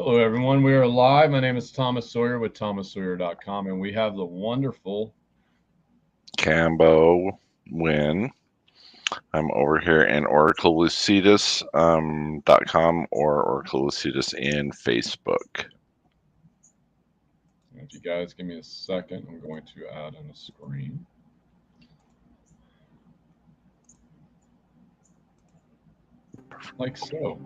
Hello, everyone. We are live. My name is Thomas Sawyer with thomassawyer.com, and we have the wonderful Cambo Winn. I'm over here in oraclelucidus.com or Oracle Lucidus in Facebook. If you guys give me a second, I'm going to add in a screen. Like so.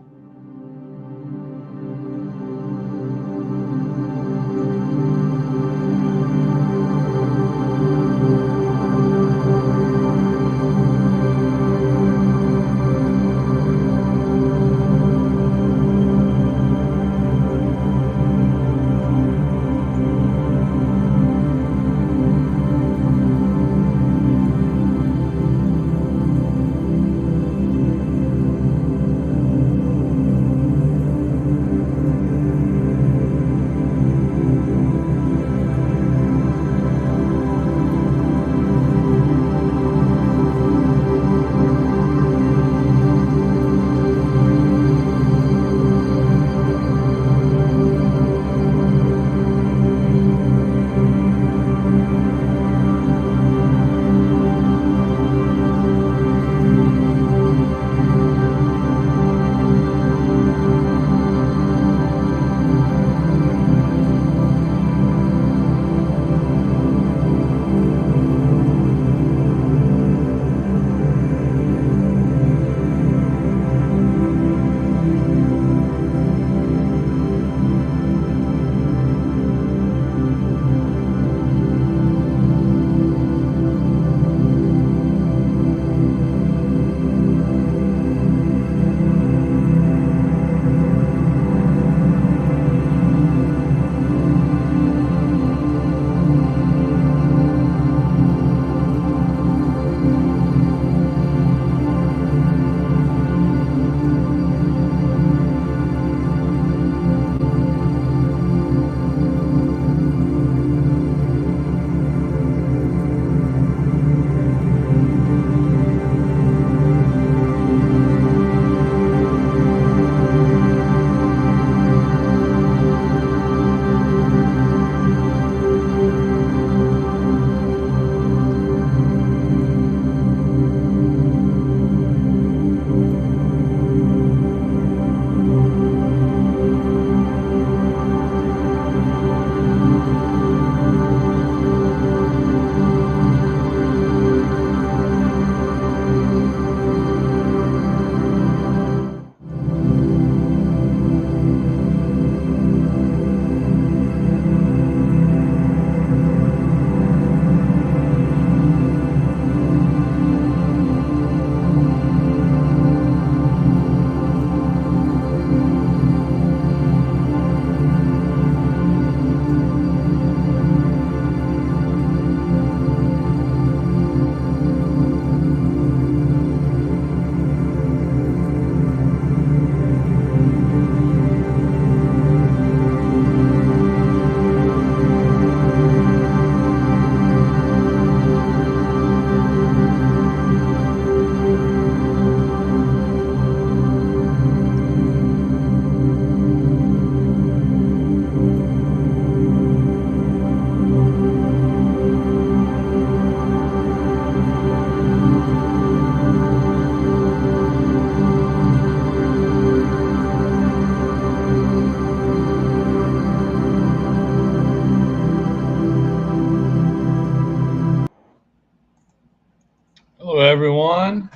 Hello, everyone.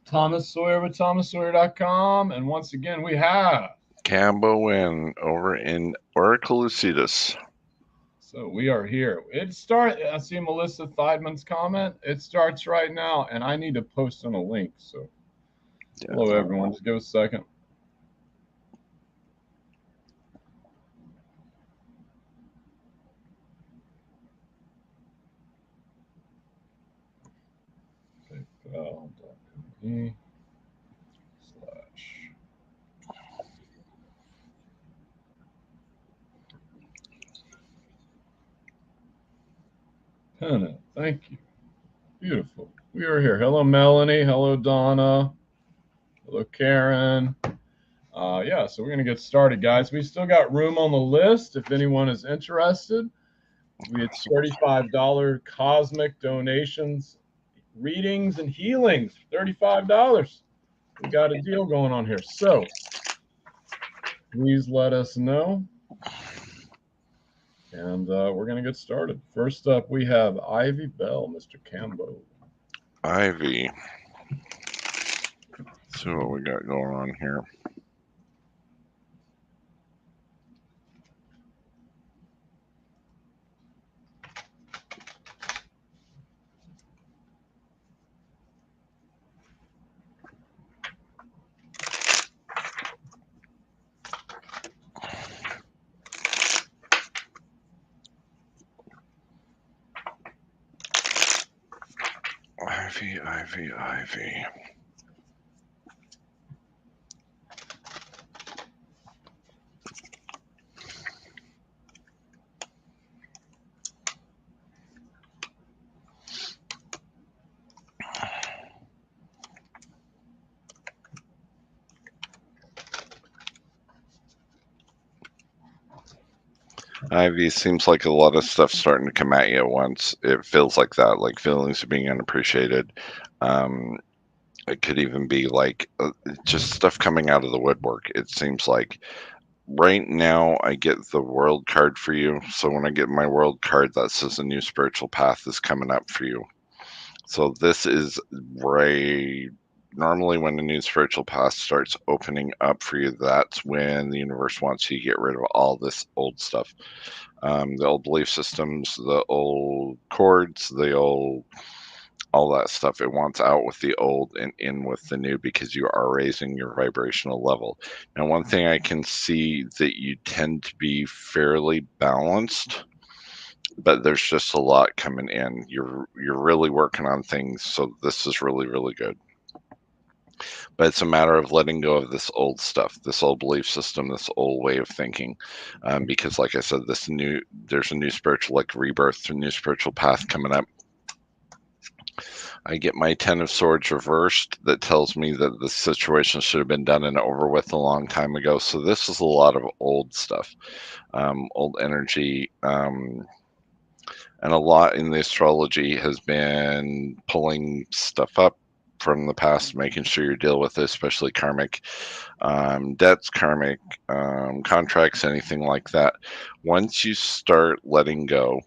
Thomas Sawyer with thomassawyer.com, and once again, we have. Cambo Winn over in Oracle Lucidus. So we are here. I see Melissa Theidman's comment. It starts right now, and I need to post on a link. So, hello, everyone. Just give us a second. PayPal.me/. Penna, thank you. Beautiful. We are here. Hello, Melanie. Hello, Donna. Hello, Karen. yeah, so we're going to get started, guys. We still got room on the list if anyone is interested. We had $35 cosmic donations, readings, and healings. $35. We got a deal going on here. So please let us know. And we're going to get started. First up, we have Ivy Bell, Mr. Cambo. Ivy. Let's see what we got going on here. Ivy. Ivy, seems like a lot of stuff starting to come at you at once. It feels like that, like feelings of being unappreciated. It could even be like just stuff coming out of the woodwork. It seems like right now I get the world card for you. So when I get my world card, that says a new spiritual path is coming up for you. So this is right. Normally, when a new spiritual path starts opening up for you, that's when the universe wants you to get rid of all this old stuff. The old belief systems, the old cords, all that stuff. It wants out with the old and in with the new because you are raising your vibrational level. Now, one thing I can see that you tend to be fairly balanced, but there's just a lot coming in. You're really working on things, so this is really, really good. But it's a matter of letting go of this old stuff, this old belief system, this old way of thinking, because, like I said, there's a new spiritual, like rebirth, a new spiritual path coming up. I get my 10 of Swords reversed. That tells me that the situation should have been done and over with a long time ago. So this is a lot of old stuff, old energy, and a lot in the astrology has been pulling stuff up from the past, making sure you deal with it, especially karmic debts, karmic contracts, anything like that. Once you start letting go,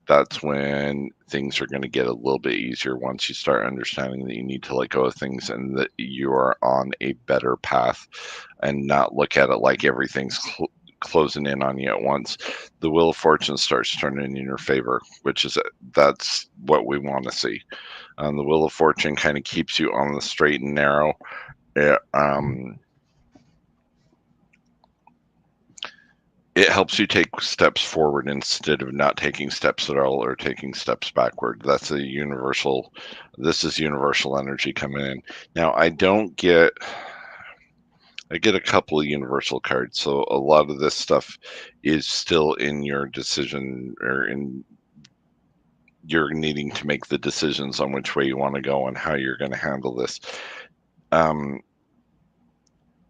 that's when things are going to get a little bit easier. Once you start understanding that you need to let go of things and that you are on a better path and not look at it like everything's closing in on you at once, the wheel of fortune starts turning in your favor, that's what we want to see. The wheel of fortune kind of keeps you on the straight and narrow. It helps you take steps forward instead of not taking steps at all or taking steps backward. This is universal energy coming in. Now, I get a couple of universal cards, so a lot of this stuff is still in your decision, or in you're needing to make the decisions on which way you want to go and how you're going to handle this.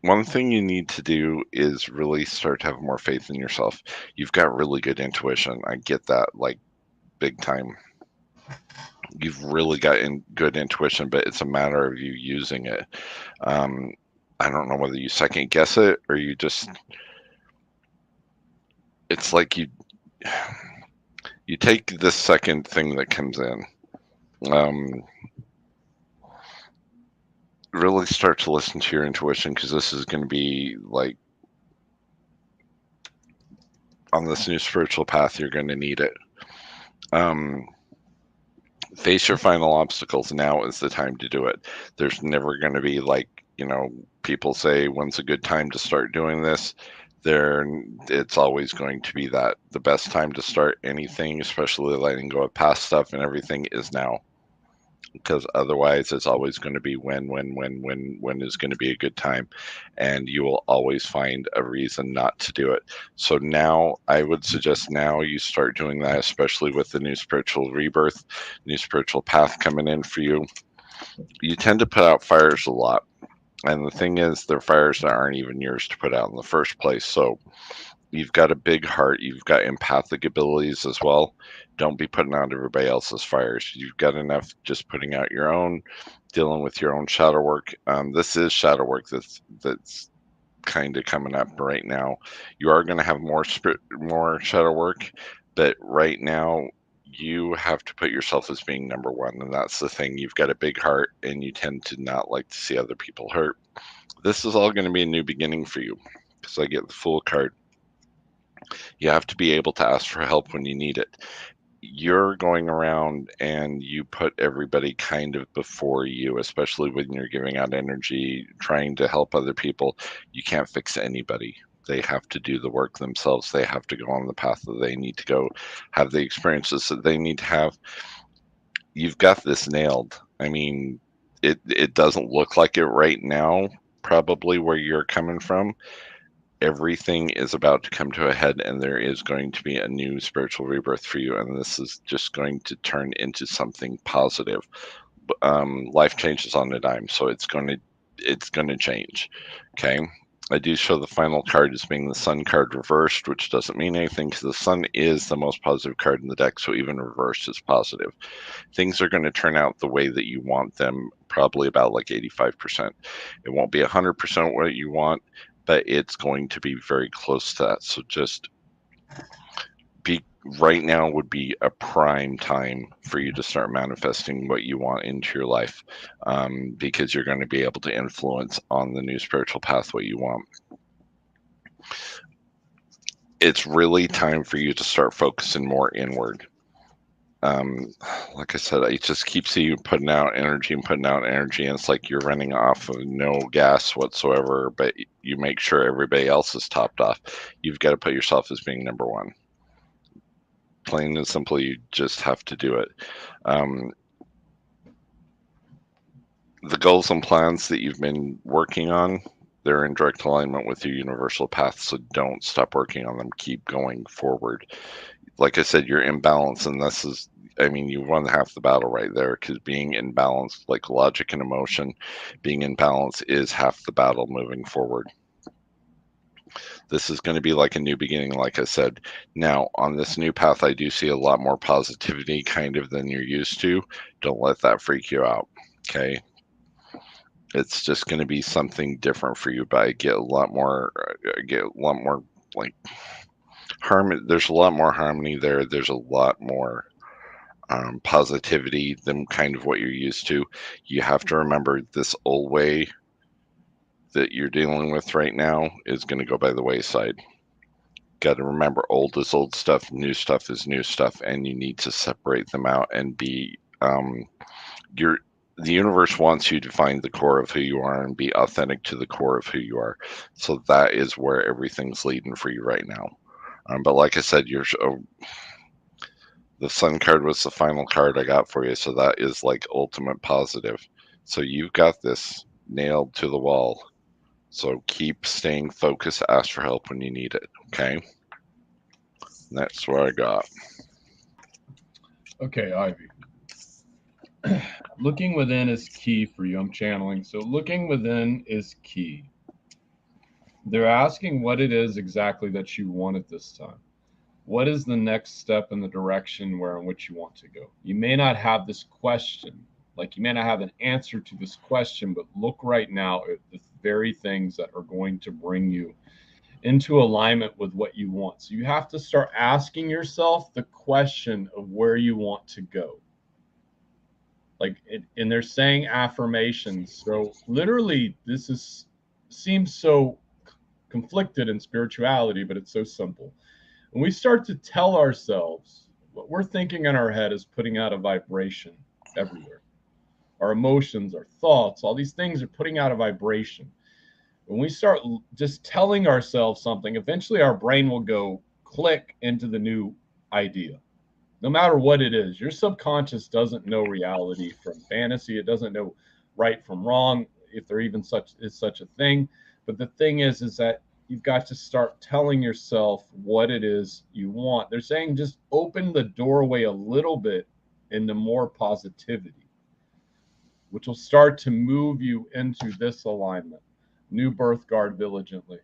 One thing you need to do is really start to have more faith in yourself. You've got really good intuition. I get that, like, big time. You've really got good intuition, but it's a matter of you using it. I don't know whether you second guess it or you just, it's like you take this second thing that comes in. Really start to listen to your intuition, because this is going to be like, on this new spiritual path, you're going to need it. Face your final obstacles. Now is the time to do it. There's never going to be, like, people say, when's a good time to start doing this? It's always going to be that the best time to start anything, especially letting go of past stuff and everything, is now. Because otherwise it's always going to be when is going to be a good time, and you will always find a reason not to do it. So now I would suggest now you start doing that, especially with the new spiritual rebirth, new spiritual path coming in for you. You tend to put out fires a lot. And the thing is, they're fires that aren't even yours to put out in the first place. So you've got a big heart. You've got empathic abilities as well. Don't be putting out everybody else's fires. You've got enough just putting out your own, dealing with your own shadow work. This is shadow work that's kind of coming up right now. You are going to have more shadow work, but right now you have to put yourself as being number one, and that's the thing. You've got a big heart, and you tend to not like to see other people hurt. This is all going to be a new beginning for you, because I get the Fool card. You have to be able to ask for help when you need it. You're going around and you put everybody kind of before you, especially when you're giving out energy, trying to help other people. You can't fix anybody. They have to do the work themselves. They have to go on the path that they need to go, have the experiences that they need to have. You've got this nailed. I mean, it doesn't look like it right now, probably where you're coming from. Everything is about to come to a head, and there is going to be a new spiritual rebirth for you, and this is just going to turn into something positive. Life changes on a dime, so it's going to change. Okay. I do show the final card as being the Sun card reversed, which doesn't mean anything because the Sun is the most positive card in the deck, so even reversed is positive. Things are going to turn out the way that you want them, probably about like 85%. It won't be 100% what you want, but it's going to be very close to that. So just be right now would be a prime time for you to start manifesting what you want into your life, because you're going to be able to influence on the new spiritual path what you want. It's really time for you to start focusing more inward. Like I said, I just keep seeing you putting out energy and putting out energy, and it's like you're running off of no gas whatsoever, but you make sure everybody else is topped off. You've got to put yourself as being number one. Plain and simple, you just have to do it. The goals and plans that you've been working on, they're in direct alignment with your universal path, so don't stop working on them. Keep going forward. Like I said, you're in balance, and this is, I mean, you won half the battle right there, because being in balance, like logic and emotion, being in balance is half the battle moving forward. This is going to be like a new beginning, like I said. Now, on this new path, I do see a lot more positivity kind of than you're used to. Don't let that freak you out, okay? It's just going to be something different for you, but I get a lot more like harmony. There's a lot more harmony there. There's a lot more positivity than kind of what you're used to. You have to remember this old way that you're dealing with right now is going to go by the wayside. Got to remember, old is old stuff, new stuff is new stuff, and you need to separate them out and be the universe wants you to find the core of who you are and be authentic to the core of who you are. So that is where everything's leading for you right now. But like I said, the Sun card was the final card I got for you, so that is like ultimate positive. So you've got this nailed to the wall. So keep staying focused. Ask for help when you need it. Okay. And that's what I got. Okay, Ivy. Looking within is key for you. I'm channeling. So looking within is key. They're asking what it is exactly that you want at this time. What is the next step in the direction in which you want to go? You may not have this question, like you may not have an answer to this question, but look right now at the very things that are going to bring you into alignment with what you want. So you have to start asking yourself the question of where you want to go. And they're saying affirmations. So literally, seems so conflicted in spirituality, but it's so simple. When we start to tell ourselves what we're thinking in our head is putting out a vibration everywhere. Our emotions, our thoughts, all these things are putting out a vibration. When we start just telling ourselves something, eventually our brain will go click into the new idea. No matter what it is, your subconscious doesn't know reality from fantasy. It doesn't know right from wrong, if there even such a thing. But the thing is that you've got to start telling yourself what it is you want. They're saying just open the doorway a little bit into more positivity. which will start to move you into this alignment. New birth, guard diligently.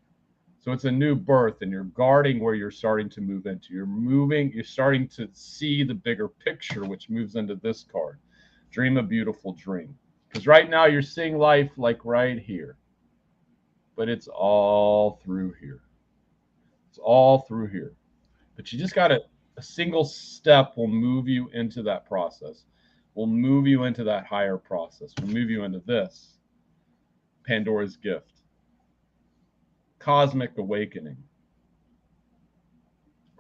So it's a new birth, and you're guarding where you're starting to move into. You're starting to see the bigger picture, which moves into this card. Dream a beautiful dream. Because right now you're seeing life like right here. But it's all through here. It's all through here. But you just got to, a single step will move you into that process. Will move you into that higher process. Will move you into this. Pandora's gift. Cosmic awakening.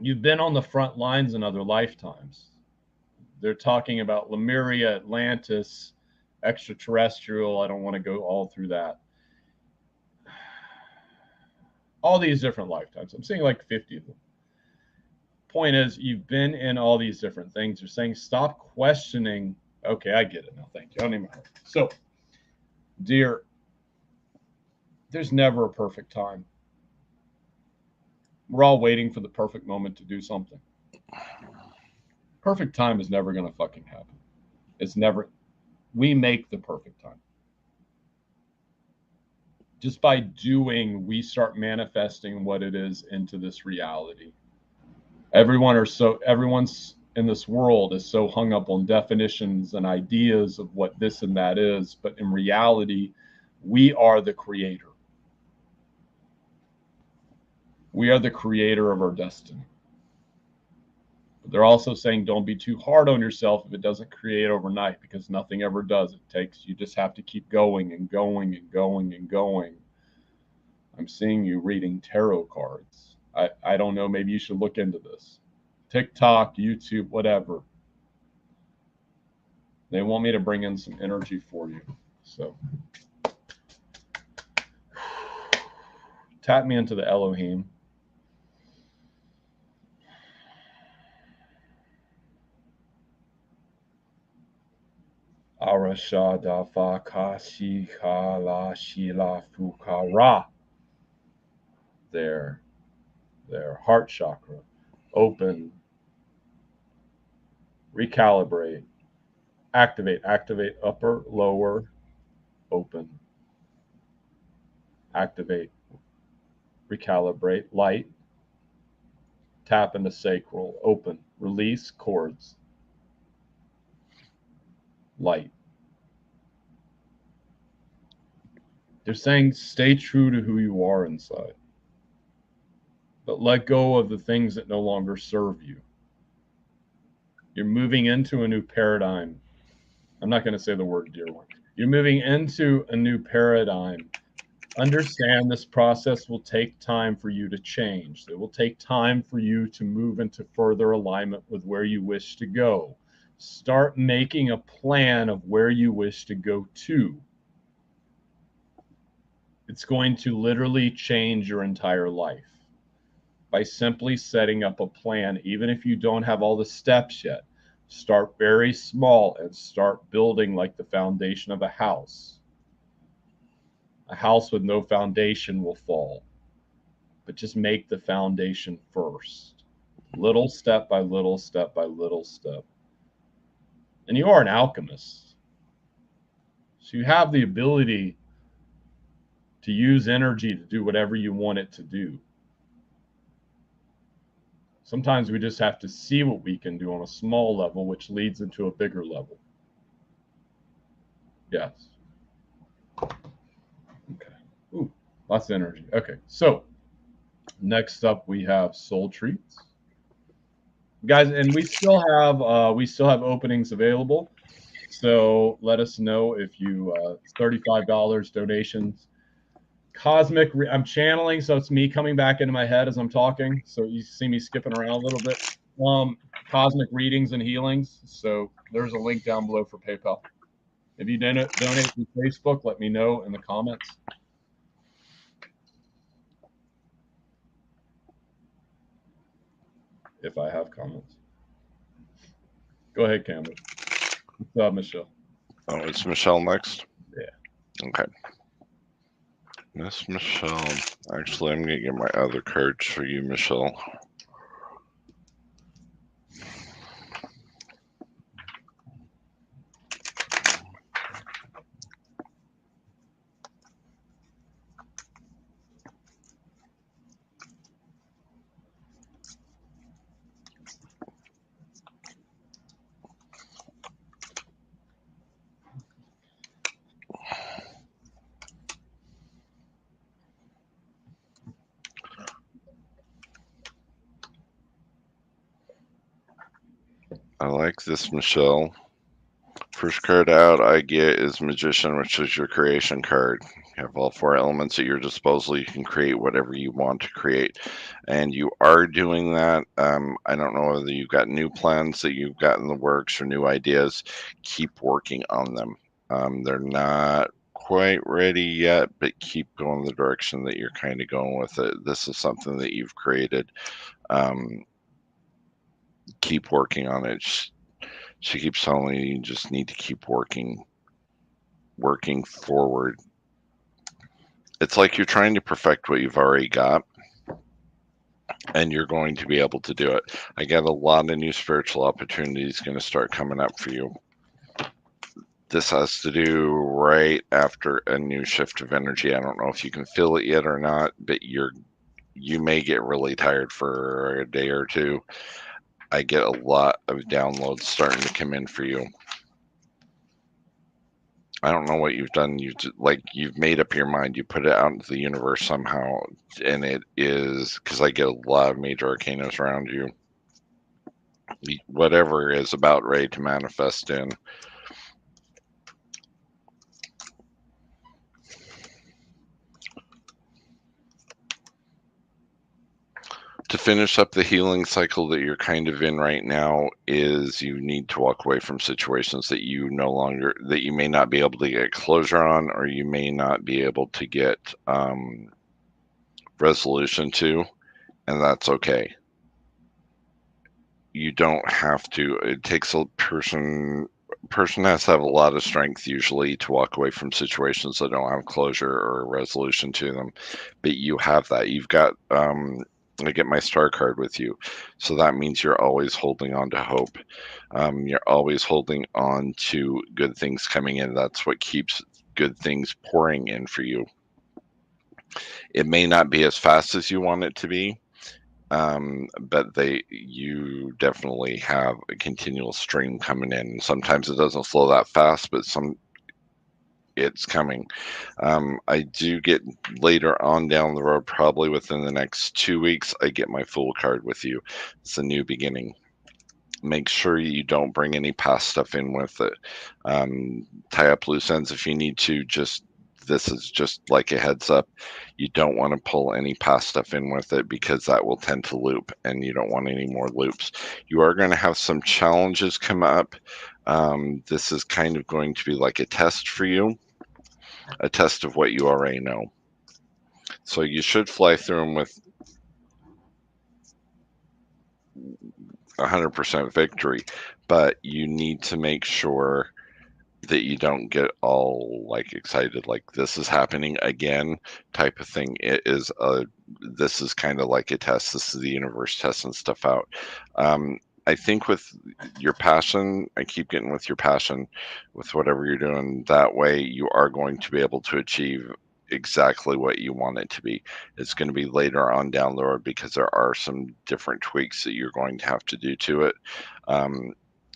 You've been on the front lines in other lifetimes. They're talking about Lemuria, Atlantis, extraterrestrial. I don't want to go all through that. All these different lifetimes. I'm seeing like 50 of them. Point is, you've been in all these different things. You're saying stop questioning. Okay, I get it now. Thank you. I don't even know. So, dear, there's never a perfect time. We're all waiting for the perfect moment to do something. Perfect time is never going to fucking happen. It's never. We make the perfect time. Just by doing, we start manifesting what it is into this reality. Everyone's in this world is so hung up on definitions and ideas of what this and that is, but in reality, we are the creator. We are the creator of our destiny. But they're also saying don't be too hard on yourself if it doesn't create overnight, because nothing ever does. You just have to keep going and going and going and going. I'm seeing you reading tarot cards. I don't know, maybe you should look into this. TikTok, YouTube, whatever. They want me to bring in some energy for you. So tap me into the Elohim. Arashada Fakashi Kala Shila Fukara. Their heart chakra. Open. Recalibrate. Activate upper, lower, open. Activate. Recalibrate. Light. Tap into sacral. Open. Release cords. Light. They're saying stay true to who you are inside, but let go of the things that no longer serve you. You're moving into a new paradigm. I'm not going to say the word dear one. You're moving into a new paradigm. Understand this process will take time for you to change. It will take time for you to move into further alignment with where you wish to go. Start making a plan of where you wish to go to. It's going to literally change your entire life by simply setting up a plan. Even if you don't have all the steps yet, start very small and start building like the foundation of a house. A house with no foundation will fall, but just make the foundation first. Little step by little step by little step. And you are an alchemist. So you have the ability to use energy to do whatever you want it to do. Sometimes we just have to see what we can do on a small level, which leads into a bigger level. Yes. Okay. Ooh, lots of energy. Okay, so next up we have soul treats. Guys, and we still have openings available. So let us know if you $35 donations. Cosmic, I'm channeling, so it's me coming back into my head as I'm talking. So you see me skipping around a little bit. Cosmic readings and healings. So there's a link down below for PayPal. If you donate through Facebook, let me know in the comments. If I have comments. Go ahead, Cambo. What's up, Michelle? Oh, it's Michelle next? Yeah. Okay. Miss Michelle. Actually, I'm going to get my other cards for you, Michelle. I like this, Michelle. First card out I get is Magician, which is your creation card. You have all four elements at your disposal. You can create whatever you want to create. And you are doing that. I don't know whether you've got new plans that you've got in the works or new ideas. Keep working on them. They're not quite ready yet, but keep going the direction that you're kind of going with it. This is something that you've created. Um, Keep working on it. She keeps telling me you just need to keep working forward. It's like you're trying to perfect what you've already got, and you're going to be able to do it. I get a lot of new spiritual opportunities going to start coming up for you. This has to do right after a new shift of energy. I don't know if you can feel it yet or not, but you may get really tired for a day or two. I get a lot of downloads starting to come in for you. I don't know what you've done. You've made up your mind. You put it out into the universe somehow, and it is because I get a lot of major arcanas around you. Whatever is about ready to manifest in. To finish up the healing cycle that you're kind of in right now is you need to walk away from situations that you may not be able to get closure on, or you may not be able to get resolution to, and that's okay. You don't have to. It takes a person has to have a lot of strength usually to walk away from situations that don't have closure or resolution to them, but you have that. You've got I get my star card with you, so that means you're always holding on to hope. You're always holding on to good things coming in. That's what keeps good things pouring in for you. It may not be as fast as you want it to be, but you definitely have a continual stream coming in. Sometimes it doesn't flow that fast, but it's coming. I do get later on down the road, probably within the next 2 weeks, I get my Fool card with you. It's a new beginning. Make sure you don't bring any past stuff in with it. Tie up loose ends if you need to. This is just like a heads up. You don't want to pull any past stuff in with it because that will tend to loop, and you don't want any more loops. You are going to have some challenges come up. This is kind of going to be like a test for you, a test of what you already know. So you should fly through them with 100% victory, but you need to make sure that you don't get all like excited, like this is happening again type of thing. This is kind of like a test. This is the universe testing stuff out. I think with your passion, I keep getting with your passion, with whatever you're doing, that way you are going to be able to achieve exactly what you want it to be. It's going to be later on down the road because there are some different tweaks that you're going to have to do to it.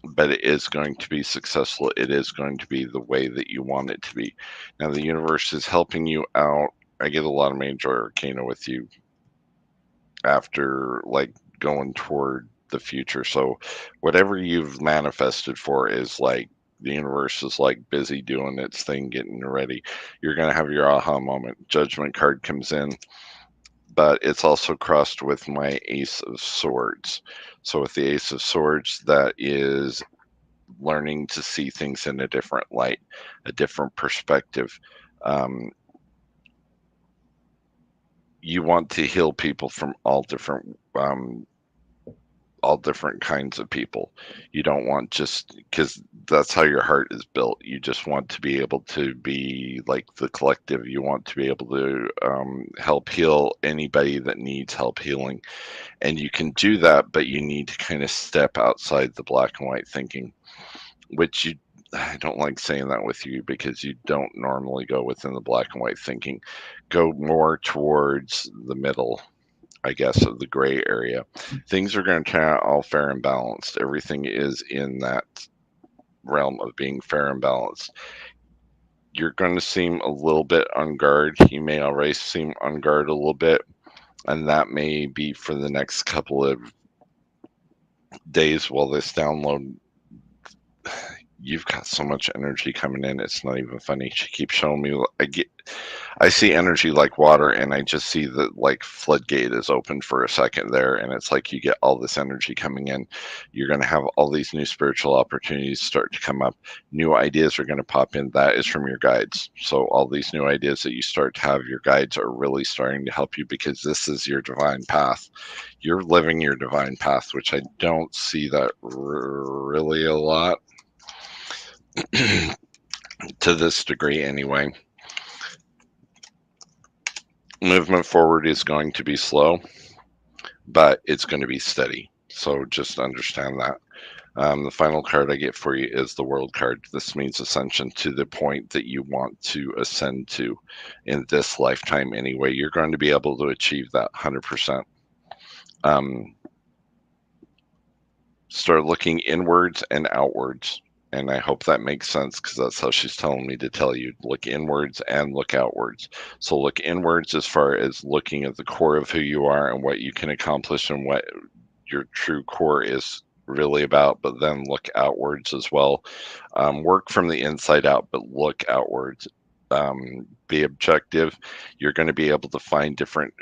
But it is going to be successful. It is going to be the way that you want it to be. Now, the universe is helping you out. I get a lot of major arcana with you after like going toward the future. So whatever you've manifested for is like the universe is like busy doing its thing, getting ready. You're going to have your aha moment. Judgment card comes in, but it's also crossed with my Ace of Swords. So with the Ace of Swords, that is learning to see things in a different light, a different perspective. You want to heal people from all different kinds of people. You don't want just because that's how your heart is built. You just want to be able to be like the collective. You want to be able to help heal anybody that needs help healing. And you can do that, but you need to kind of step outside the black and white thinking, which I don't like saying that with you because you don't normally go within the black and white thinking. Go more towards the middle, I guess, of the gray area. Things are going to turn out all fair and balanced. Everything is in that realm of being fair and balanced. You're going to seem a little bit on guard. You may already seem on guard a little bit, and that may be for the next couple of days while this download, you've got so much energy coming in. It's not even funny. She keeps showing me. I see energy like water, and I just see the like floodgate is open for a second there, and it's like you get all this energy coming in. You're going to have all these new spiritual opportunities start to come up. New ideas are going to pop in. That is from your guides. So all these new ideas that you start to have, your guides are really starting to help you, because this is your divine path. You're living your divine path, which I don't see that really a lot to this degree anyway. Movement forward is going to be slow, but it's going to be steady. So just understand that. The final card I get for you is the World card. This means ascension to the point that you want to ascend to in this lifetime anyway. You're going to be able to achieve that 100%. Start looking inwards and outwards. And I hope that makes sense, because that's how she's telling me to tell you. Look inwards and look outwards. So look inwards as far as looking at the core of who you are and what you can accomplish and what your true core is really about, but then look outwards as well. Work from the inside out, but look outwards. Be objective. You're going to be able to find different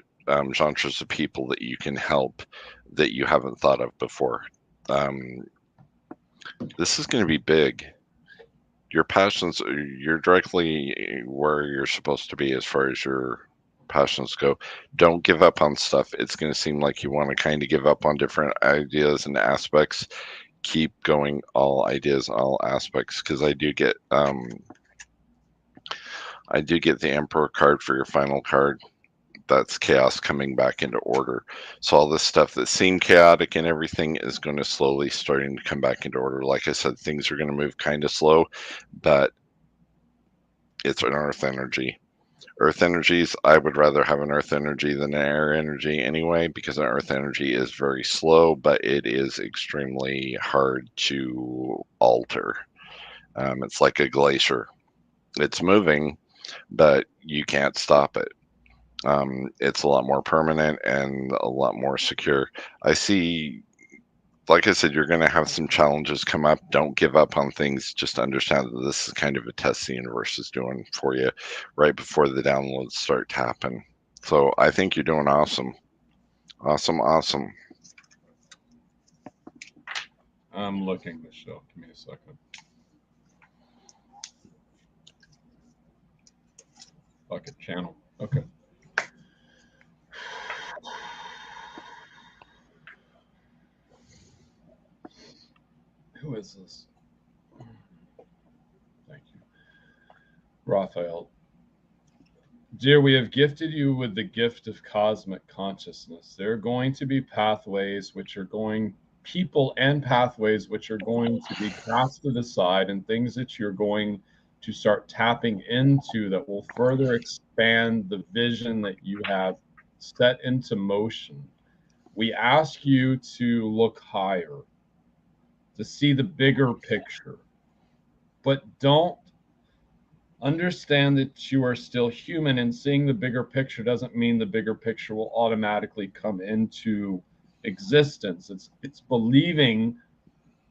genres of people that you can help that you haven't thought of before. This is going to be big. Your passions, you're directly where you're supposed to be as far as your passions go. Don't give up on stuff. It's going to seem like you want to kind of give up on different ideas and aspects. Keep going, all ideas, all aspects, because I do get the Emperor card for your final card. That's chaos coming back into order. So all this stuff that seemed chaotic and everything is going to slowly starting to come back into order. Like I said, things are going to move kind of slow, but it's an earth energy. Earth energies, I would rather have an earth energy than an air energy anyway, because an earth energy is very slow, but it is extremely hard to alter. It's like a glacier. It's moving, but you can't stop it. It's a lot more permanent and a lot more secure. I see, like I said, you're going to have some challenges come up. Don't give up on things. Just understand that this is kind of a test the universe is doing for you right before the downloads start to happen. So I think you're doing awesome. Awesome, awesome. I'm looking, Michelle. Give me a second. Bucket channel. Okay. Who is this? Thank you. Raphael. Dear, we have gifted you with the gift of cosmic consciousness. There are going to be pathways people and pathways which are going to be casted aside, and things that you're going to start tapping into that will further expand the vision that you have set into motion. We ask you to look higher, to see the bigger picture, but don't understand that you are still human, and seeing the bigger picture doesn't mean the bigger picture will automatically come into existence. It's believing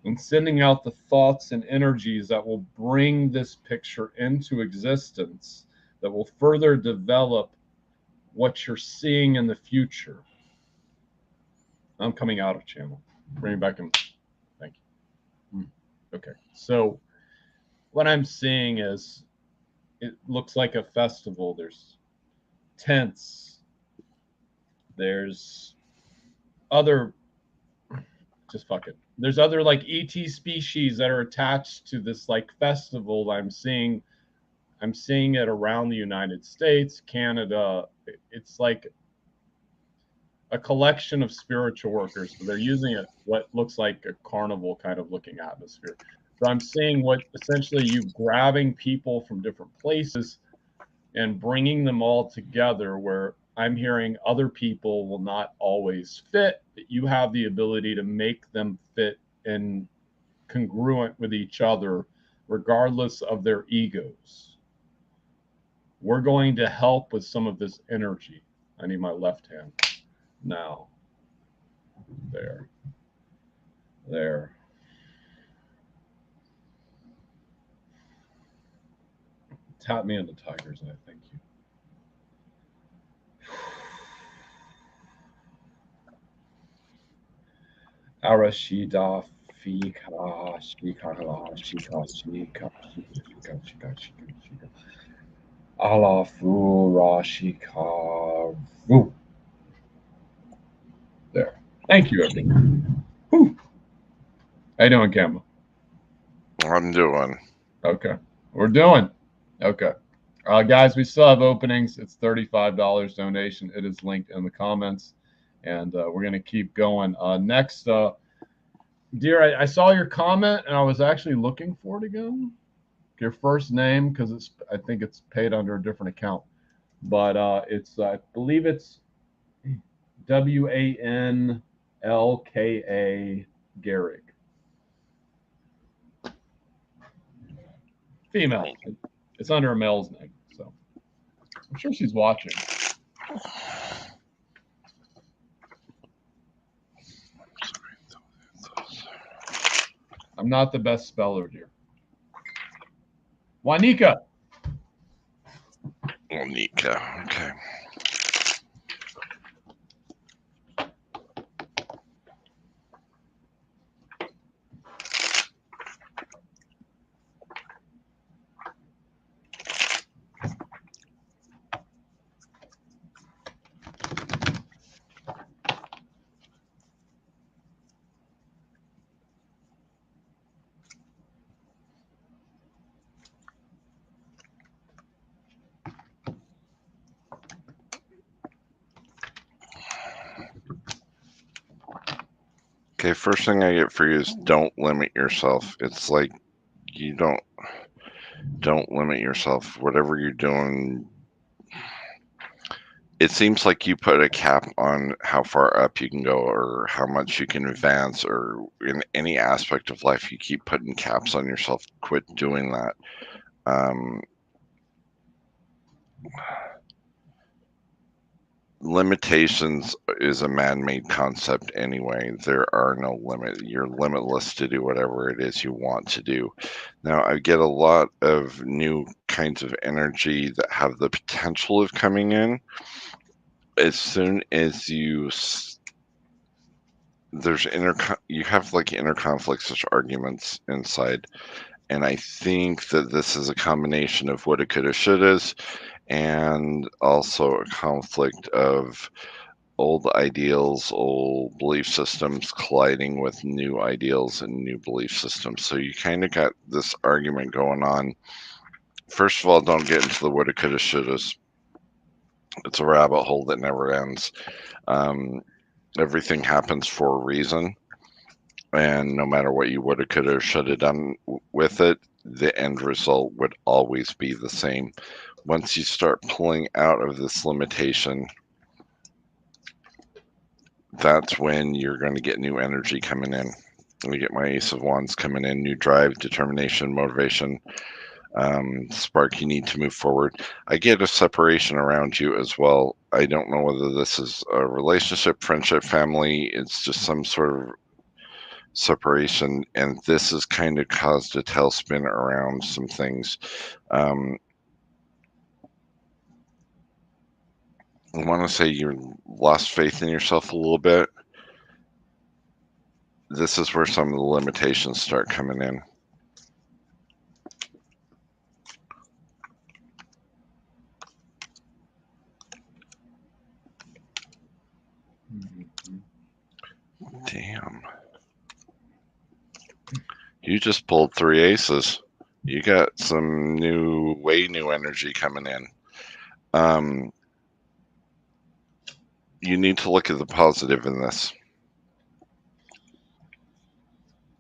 and sending out the thoughts and energies that will bring this picture into existence, that will further develop what you're seeing in the future. I'm coming out of channel. Bring it back in. Thank you. Okay. So what I'm seeing is, it looks like a festival. There's tents. There's other, just fuck it. There's other like ET species that are attached to this like festival. I'm seeing it around the United States, Canada. It's like a collection of spiritual workers. They're using it what looks like a carnival kind of looking atmosphere. So I'm seeing what essentially you grabbing people from different places and bringing them all together, where I'm hearing other people will not always fit, but you have the ability to make them fit and congruent with each other, regardless of their egos. We're going to help with some of this energy. I need my left hand now. There. There. Tap me on the tigers, and I thank you. Arashida Fika Shika Shika Shika Shika Shika Shika Alafu Rashika Fu. There. Thank you, everyone. Whew. How you doing, Cambo? I'm doing. Okay. We're doing. Okay. Guys, we still have openings. It's $35 donation. It is linked in the comments. And we're going to keep going. Next, dear, I saw your comment, and I was actually looking for it again. Your first name, because I think it's paid under a different account. But it's I believe it's WANLKA Garrick. Female. It's under a male's name, so I'm sure she's watching. I'm not the best speller, dear. Juanica. Juanica. Okay. Okay, first thing I get for you is don't limit yourself. It's like you don't limit yourself. Whatever you're doing, it seems like you put a cap on how far up you can go or how much you can advance, or in any aspect of life you keep putting caps on yourself. Quit doing that. Limitations is a man-made concept anyway. There are no limit. You're limitless to do whatever it is you want to do. Now, I get a lot of new kinds of energy that have the potential of coming in. As soon as you have like inner conflicts, such arguments inside, and I think that this is a combination of what it coulda, shouldas, and also a conflict of old ideals, old belief systems colliding with new ideals and new belief systems. So you kind of got this argument going on. First of all, don't get into the woulda, coulda, shouldas. It's a rabbit hole that never ends. Everything happens for a reason, and no matter what you woulda, coulda, or shoulda done with it, the end result would always be the same. Once you start pulling out of this limitation, that's when you're going to get new energy coming in. We get my Ace of Wands coming in, new drive, determination, motivation, spark you need to move forward. I get a separation around you as well. I don't know whether this is a relationship, friendship, family. It's just some sort of separation, and this has kind of caused a tailspin around some things. I want to say you lost faith in yourself a little bit. This is where some of the limitations start coming in. Damn. You just pulled 3 aces. You got some way new energy coming in. You need to look at the positive in this.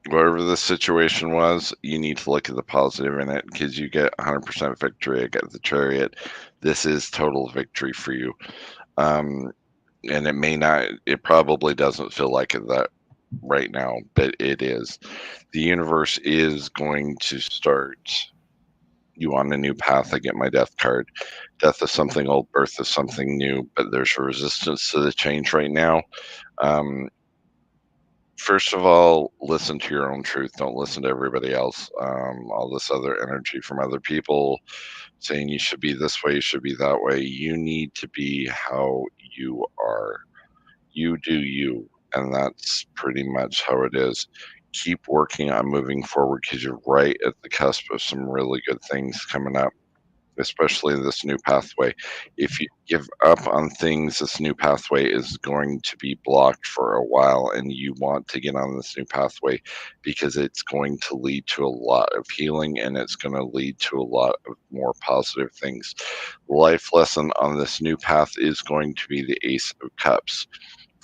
Whatever the situation was, you need to look at the positive in it, because you get 100% victory. I got the Chariot. This is total victory for you. And it probably doesn't feel like it that right now, but it is. The universe is going to start you on a new path. I get my death card. Death is something old, birth is something new, but there's a resistance to the change right now. First of all, listen to your own truth. Don't listen to everybody else. All this other energy from other people saying you should be this way, you should be that way. You need to be how you are. You do you. And that's pretty much how it is. Keep working on moving forward because you're right at the cusp of some really good things coming up, especially this new pathway. If you give up on things, this new pathway is going to be blocked for a while, and you want to get on this new pathway because it's going to lead to a lot of healing and it's going to lead to a lot of more positive things. Life lesson on this new path is going to be the Ace of Cups.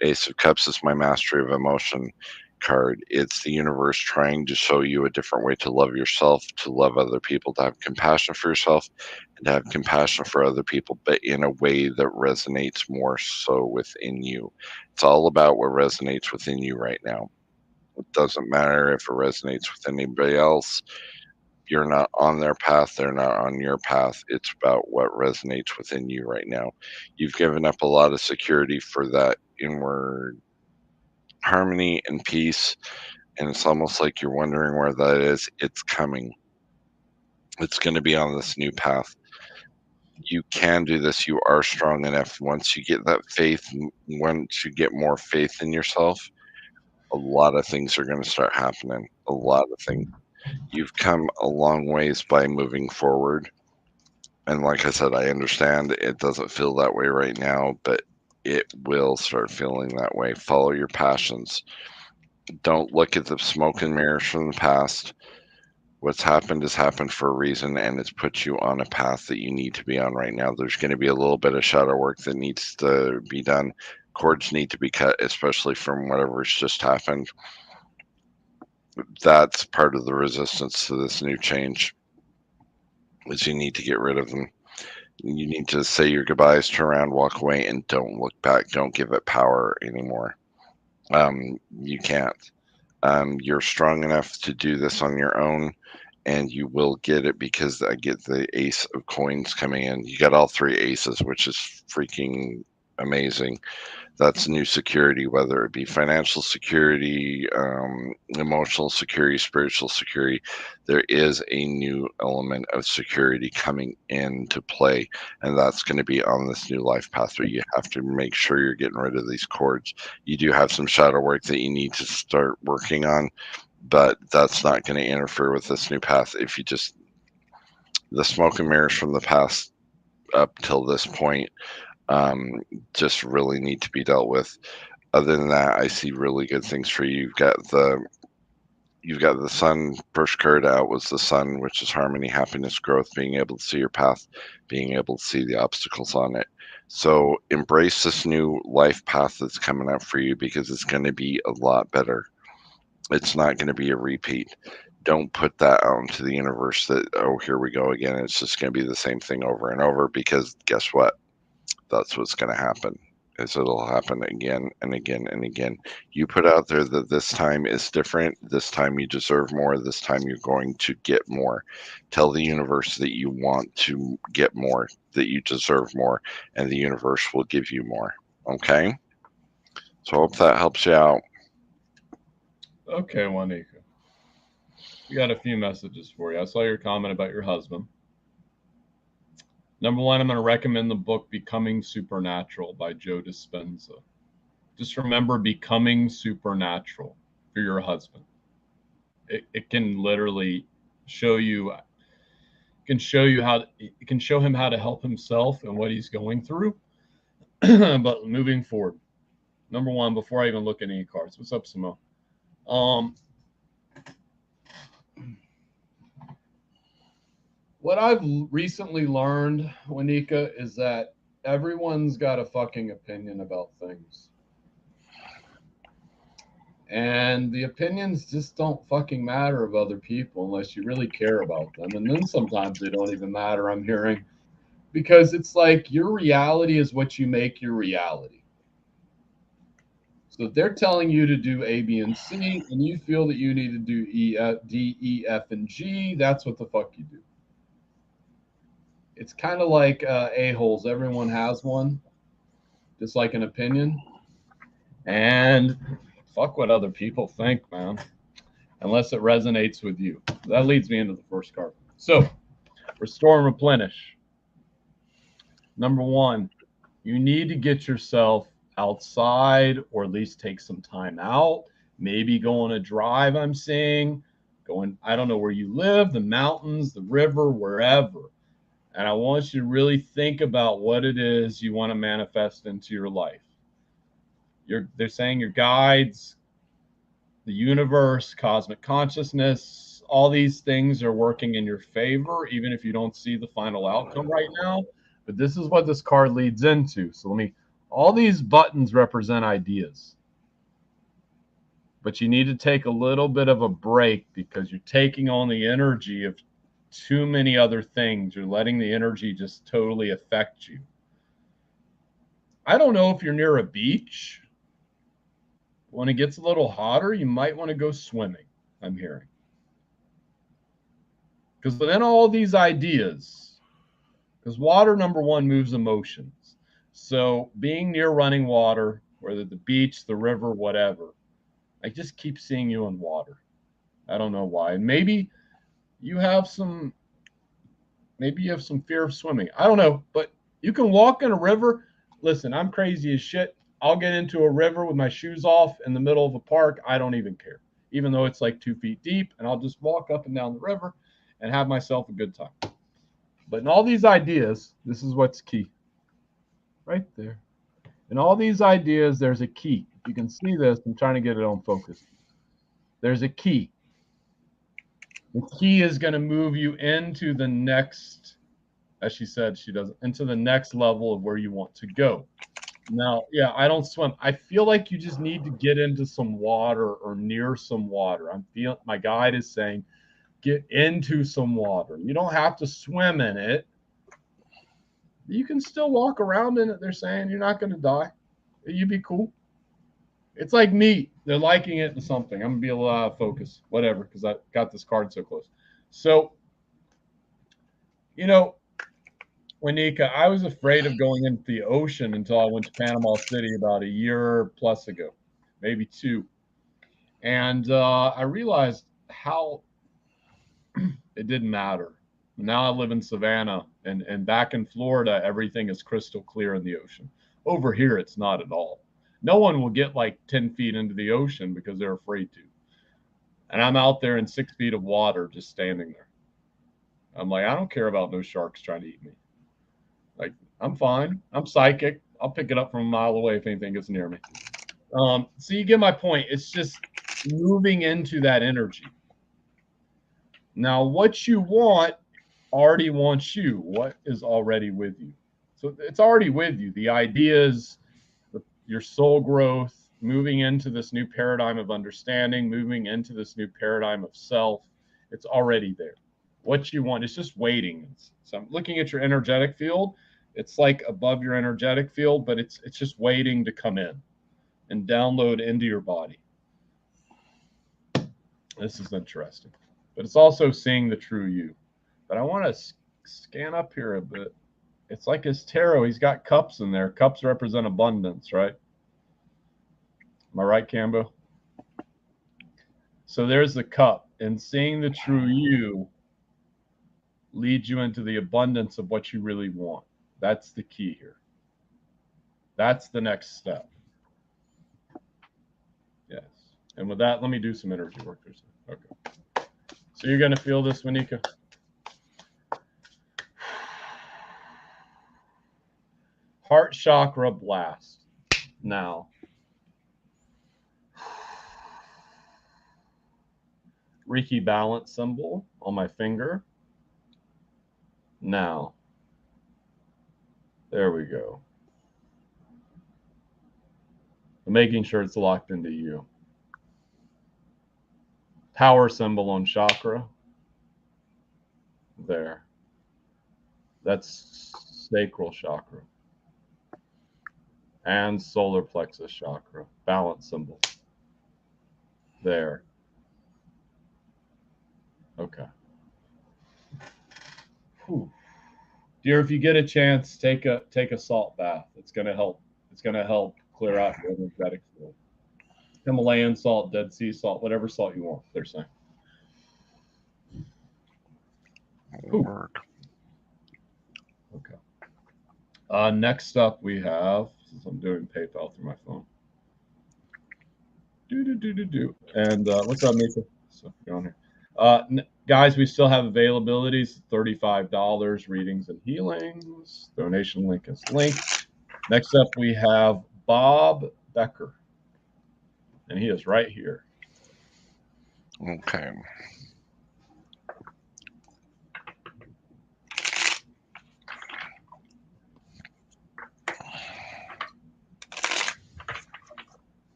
Ace of Cups is my Mastery of Emotion card. It's the universe trying to show you a different way to love yourself, to love other people, to have compassion for yourself, and to have compassion for other people, but in a way that resonates more so within you. It's all about what resonates within you right now. It doesn't matter if it resonates with anybody else. You're not on their path, they're not on your path. It's about what resonates within you right now. You've given up a lot of security for that inward harmony and peace, and it's almost like you're wondering where that is. It's coming. It's going to be on this new path. You can do this. You are strong enough. Once you get that faith, once you get more faith in yourself, a lot of things are going to start happening. A lot of things. You've come a long ways by moving forward. And like I said, I understand it doesn't feel that way right now, but it will start feeling that way. Follow your passions. Don't look at the smoke and mirrors from the past. What's happened has happened for a reason, and it's put you on a path that you need to be on right now. There's going to be a little bit of shadow work that needs to be done. Cords need to be cut, especially from whatever's just happened. That's part of the resistance to this new change, is you need to get rid of them. You need to say your goodbyes, turn around, walk away, and don't look back. Don't give it power anymore. You can't. You're strong enough to do this on your own, and you will get it because I get the ace of coins coming in. You got all three aces, which is freaking amazing. That's new security, whether it be financial security, emotional security, spiritual security. There is a new element of security coming into play, and that's going to be on this new life pathway. You have to make sure you're getting rid of these cords. You do have some shadow work that you need to start working on, but that's not going to interfere with this new path. If you just, the smoke and mirrors from the past up till this point, just really need to be dealt with. Other than that, I see really good things for you. You've got the sun. First card out was the sun, which is harmony, happiness, growth, being able to see your path, being able to see the obstacles on it. So embrace this new life path that's coming up for you because it's going to be a lot better. It's not going to be a repeat. Don't put that out into the universe that, oh, here we go again. It's just going to be the same thing over and over, because guess what? That's what's going to happen. Is it'll happen again and again and again. You put out there that this time is different. This time you deserve more. This time you're going to get more. Tell the universe that you want to get more, that you deserve more, and the universe will give you more. Okay? So I hope that helps you out. Okay, Juanica. We got a few messages for you. I saw your comment about your husband. Number one, I'm going to recommend the book Becoming Supernatural by Joe Dispenza. Just remember, becoming supernatural for your husband. It can literally show you, can show you how, it can show him how to help himself and what he's going through. But moving forward, number one, before I even look at any cards, what's up, Samo? What I've recently learned, Juanica, is that everyone's got a fucking opinion about things. And the opinions just don't fucking matter of other people unless you really care about them. And then sometimes they don't even matter, I'm hearing. Because it's like your reality is what you make your reality. So if they're telling you to do A, B, and C, and you feel that you need to do D, E, F, and G, that's what the fuck you do. It's kind of like a-holes. Everyone has one, just like an opinion. And fuck what other people think, man, unless it resonates with you. That leads me into the first card. So, restore and replenish. Number one, you need to get yourself outside or at least take some time out. Maybe go on a drive, I'm seeing. Going, I don't know where you live, the mountains, the river, wherever. And I want you to really think about what it is you want to manifest into your life. They're saying your guides, the universe, cosmic consciousness, all these things are working in your favor, even if you don't see the final outcome right now. But this is what this card leads into. So all these buttons represent ideas. But you need to take a little bit of a break because you're taking on the energy of too many other things. You're letting the energy just totally affect you. I don't know if you're near a beach. When it gets a little hotter, you might want to go swimming, I'm hearing. Because within all these ideas, because water, number one, moves emotions. So being near running water, whether the beach, the river, whatever, I just keep seeing you in water. I don't know why. Maybe you have some fear of swimming. I don't know, but you can walk in a river. Listen, I'm crazy as shit. I'll get into a river with my shoes off in the middle of a park. I don't even care, even though it's like 2 feet deep, and I'll just walk up and down the river and have myself a good time. But in all these ideas, this is what's key. Right there. In all these ideas, there's a key. If you can see this, I'm trying to get it on focus. There's a key. The key is going to move you into the next, as she said, she does, into the next level of where you want to go. Now, yeah, I don't swim. I feel like you just need to get into some water or near some water. My guide is saying, get into some water. You don't have to swim in it. You can still walk around in it. They're saying you're not going to die. You'd be cool. It's like meat. They're liking it to something. I'm going to be a little out of focus, whatever, because I got this card so close. So, Wanika, I was afraid of going into the ocean until I went to Panama City about a year plus ago, maybe 2. And I realized how it didn't matter. Now I live in Savannah, and back in Florida, everything is crystal clear in the ocean. Over here, it's not at all. No one will get like 10 feet into the ocean because they're afraid to. And I'm out there in 6 feet of water just standing there. I'm like, I don't care about no sharks trying to eat me. Like, I'm fine. I'm psychic. I'll pick it up from a mile away if anything gets near me. So you get my point. It's just moving into that energy. Now, what you want already wants you. What is already with you? So it's already with you. The ideas, your soul growth, moving into this new paradigm of understanding, moving into this new paradigm of self, it's already there. What you want is just waiting. So I'm looking at your energetic field. It's like above your energetic field, but it's just waiting to come in and download into your body. This is interesting. But it's also seeing the true you. But I want to scan up here a bit. It's like his tarot. He's got cups in there. Cups represent abundance, right? Am I right, Cambo? So there's the cup. And seeing the true you leads you into the abundance of what you really want. That's the key here. That's the next step. Yes. And with that, let me do some energy work. Okay. So you're going to feel this, Wanika? Heart chakra blast. Now. Reiki balance symbol on my finger. Now. There we go. I'm making sure it's locked into you. Power symbol on chakra. There. That's sacral chakra. And solar plexus chakra. Balance symbol. There. Okay. Whew. Dear, if you get a chance, take a salt bath. It's gonna help. It's gonna help clear out your energetic field. Himalayan salt, Dead Sea salt, whatever salt you want, they're saying. Lord. Okay. Next up we have, since I'm doing PayPal through my phone. And what's up, Misa? So you're on here. Guys, we still have availabilities, $35, readings and healings. Donation link is linked. Next up, we have Bob Becker. And he is right here. Okay.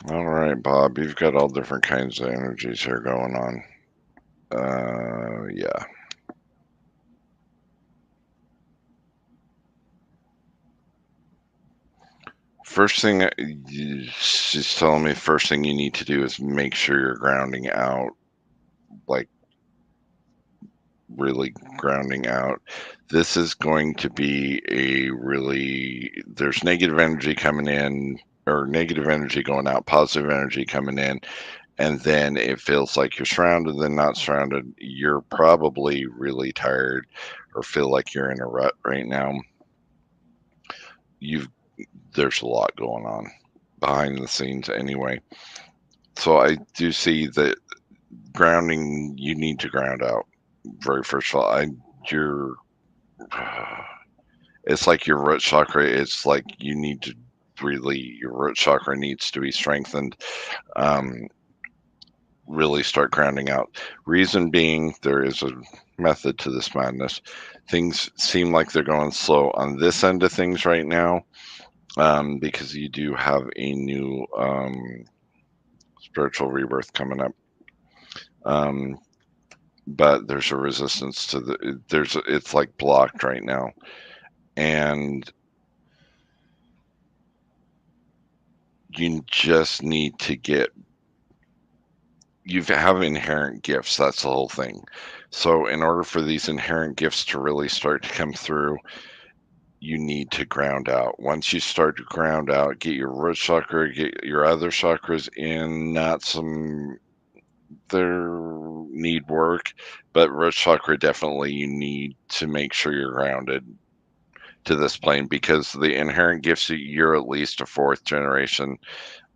All right, Bob, you've got all different kinds of energies here going on. Yeah. First thing she's telling me, first thing you need to do is make sure you're grounding out, like really grounding out. This is going to be there's negative energy coming in, or negative energy going out, positive energy coming in, and then it feels like you're surrounded, then not surrounded. You're probably really tired or feel like you're in a rut right now. There's a lot going on behind the scenes anyway. So I do see that grounding, you need to ground out. Very first of all, it's like your root chakra. It's like you need to your root chakra needs to be strengthened. Really start grounding out. Reason being, there is a method to this madness. Things seem like they're going slow on this end of things right now, because you do have a new spiritual rebirth coming up. But there's a resistance to it's like blocked right now. And you just need to you have inherent gifts. That's the whole thing. So in order for these inherent gifts to really start to come through, you need to ground out. Once you start to ground out, get your root chakra, get your other chakras in, they need work, but root chakra, definitely you need to make sure you're grounded to this plane, because the inherent gifts, you're at least a fourth generation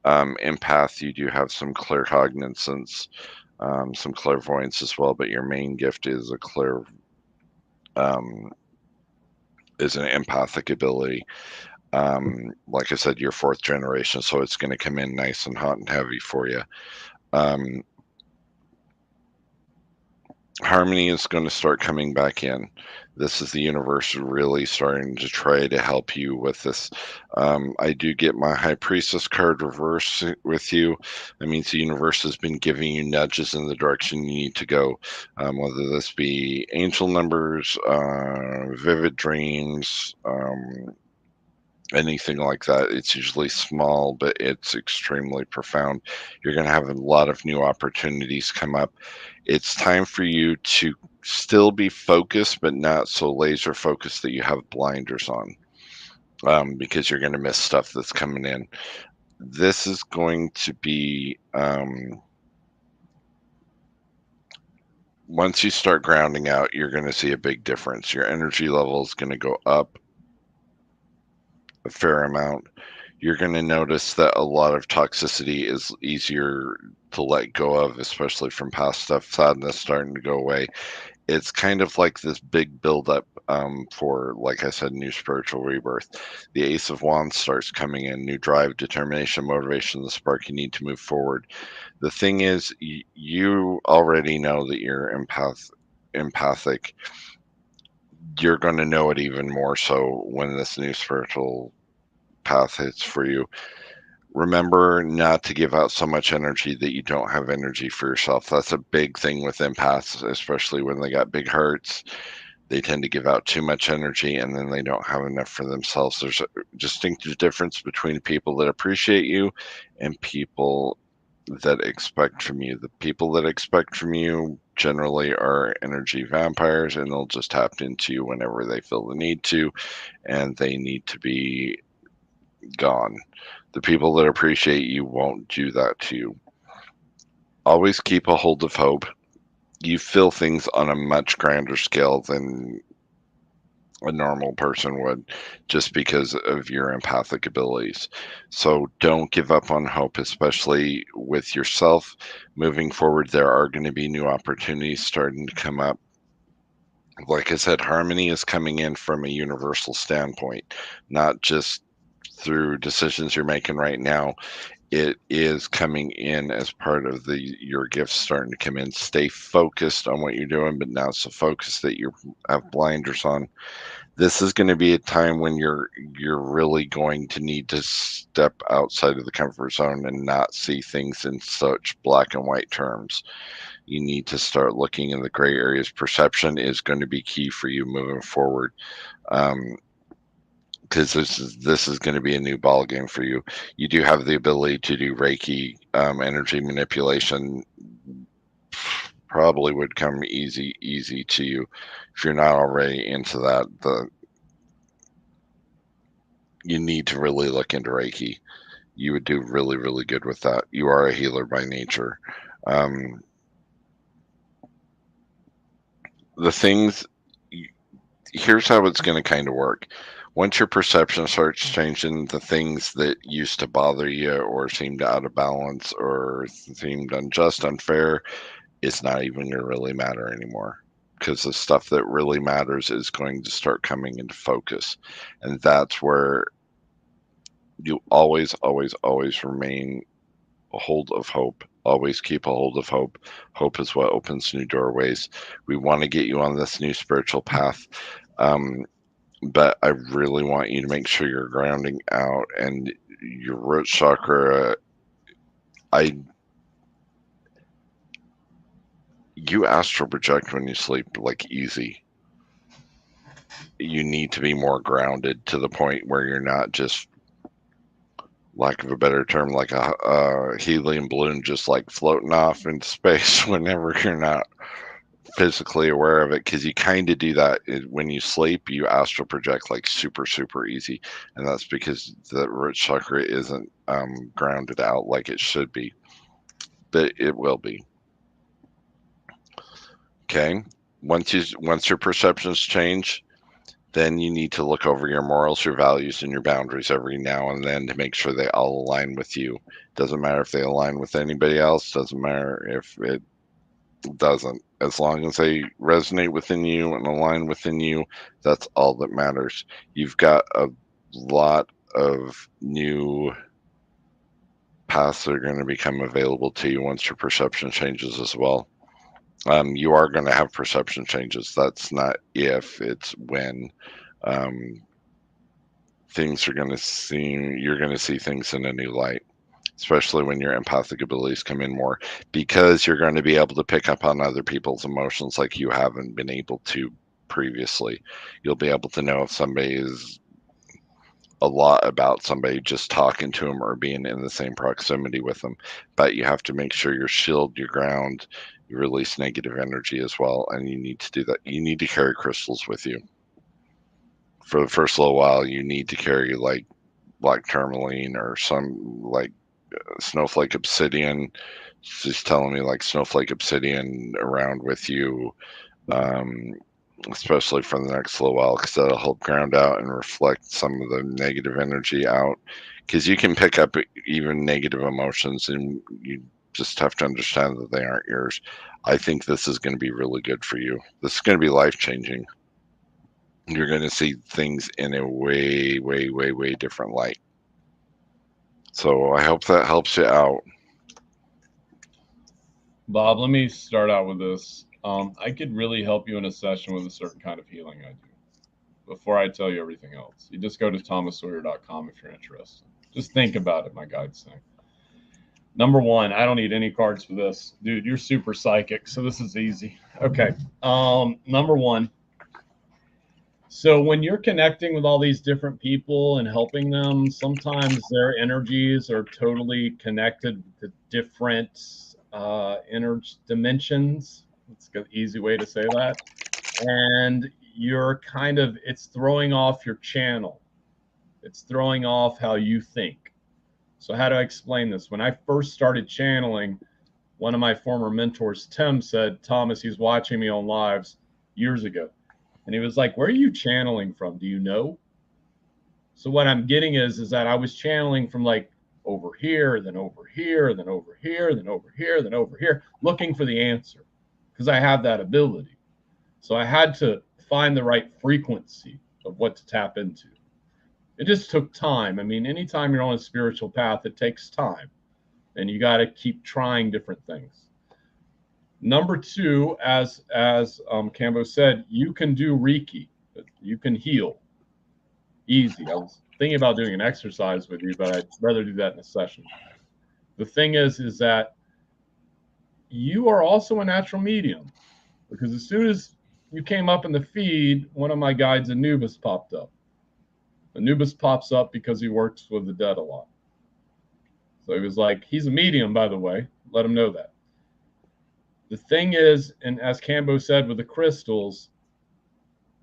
empath. You do have some claircognizance, some clairvoyance as well, but your main gift is is an empathic ability. Like I said, you're fourth generation, so it's going to come in nice and hot and heavy for you. Harmony is going to start coming back in. This is the universe really starting to try to help you with this. I do get my High Priestess card reverse with you. That means the universe has been giving you nudges in the direction you need to go, whether this be angel numbers, vivid dreams, anything like that. It's usually small, but it's extremely profound. You're going to have a lot of new opportunities come up. It's time for you to still be focused, but not so laser focused that you have blinders on, because you're going to miss stuff that's coming in. This is going to be, once you start grounding out, you're going to see a big difference. Your energy level is going to go up a fair amount. You're going to notice that a lot of toxicity is easier to let go of, especially from past stuff. Sadness starting to go away. It's kind of like this big buildup for, like I said, new spiritual rebirth. The Ace of Wands starts coming in, new drive, determination, motivation, the spark you need to move forward. The thing is, you already know that you're empathic. You're going to know it even more so when this new spiritual path hits for you. Remember not to give out so much energy that you don't have energy for yourself. That's a big thing with empaths, especially when they got big hearts. They tend to give out too much energy and then they don't have enough for themselves. There's a distinctive difference between people that appreciate you and people that expect from you. The people that expect from you generally are energy vampires, and they'll just tap into you whenever they feel the need to, and they need to be gone. The people that appreciate you won't do that to you. Always keep a hold of hope. You feel things on a much grander scale than a normal person would, just because of your empathic abilities. So don't give up on hope, especially with yourself. Moving forward, there are going to be new opportunities starting to come up. Like I said, harmony is coming in from a universal standpoint, not just through decisions you're making right now. It is coming in as part of your gifts starting to come in. Stay focused on what you're doing, but now it's the focus that you have blinders on. This is going to be a time when you're really going to need to step outside of the comfort zone and not see things in such black and white terms. You need to start looking in the gray areas. Perception is going to be key for you moving forward. Because this is going to be a new ball game for you. You do have the ability to do Reiki, energy manipulation. Probably would come easy to you if you're not already into that. You need to really look into Reiki. You would do really good with that. You are a healer by nature. The things, here's how it's going to kind of work. Once your perception starts changing, the things that used to bother you or seemed out of balance or seemed unjust, unfair, it's not even going to really matter anymore, because the stuff that really matters is going to start coming into focus. And that's where you always remain a hold of hope. Always keep a hold of hope. Hope is what opens new doorways. We want to get you on this new spiritual path. But I really want you to make sure you're grounding out, and your root chakra. You astral project when you sleep like easy. You need to be more grounded to the point where you're not just, lack of a better term, like a helium balloon just like floating off into space whenever you're not physically aware of it, because you kind of do that when you sleep. You astral project like super easy, and that's because the root chakra isn't grounded out like it should be, but it will be. Okay, once your perceptions change, then you need to look over your morals, your values, and your boundaries every now and then to make sure they all align with you. Doesn't matter if they align with anybody else, doesn't matter if it doesn't. As long as they resonate within you and align within you, that's all that matters. You've got a lot of new paths that are going to become available to you once your perception changes as well. You are going to have perception changes. That's not if, it's when. Things are going to seem, you're going to see things in a new light, especially when your empathic abilities come in more, because you're going to be able to pick up on other people's emotions like you haven't been able to previously. You'll be able to know if somebody is a lot about somebody just talking to them or being in the same proximity with them. But you have to make sure your shield, your ground, you release negative energy as well. And you need to do that. You need to carry crystals with you. For the first little while, you need to carry like black tourmaline or some like snowflake obsidian. She's telling me like snowflake obsidian around with you, especially for the next little while, because that'll help ground out and reflect some of the negative energy out. Because you can pick up even negative emotions, and you just have to understand that they aren't yours. I think this is going to be really good for you. This is going to be life changing. you're going to see things in a way, way, way, way different light. So I hope that helps you out. Bob, let me start out with this. I could really help you in a session with a certain kind of healing I do. Before I tell you everything else, you just go to thomassawyer.com if you're interested. Just think about it, my guide's saying. Number one, I don't need any cards for this. Dude, you're super psychic, so this is easy. Okay. Number one, so when you're connecting with all these different people and helping them, sometimes their energies are totally connected to different energy dimensions. It's an easy way to say that. And you're kind of, it's throwing off your channel. It's throwing off how you think. So how do I explain this? When I first started channeling, one of my former mentors, Tim, said, Thomas, he's watching me on lives years ago. And he was like, where are you channeling from? Do you know? So what I'm getting is that I was channeling from like over here, then over here, then over here, then over here, then over here, looking for the answer because I have that ability. So I had to find the right frequency of what to tap into. It just took time. I mean, anytime you're on a spiritual path, it takes time. And you got to keep trying different things. Number two, as Cambo said, you can do Reiki. You can heal. Easy. I was thinking about doing an exercise with you, but I'd rather do that in a session. The thing is that you are also a natural medium, because as soon as you came up in the feed, one of my guides, Anubis, popped up. Anubis pops up because he works with the dead a lot. So he was like, he's a medium, by the way. Let him know that. The thing is, and as Cambo said with the crystals,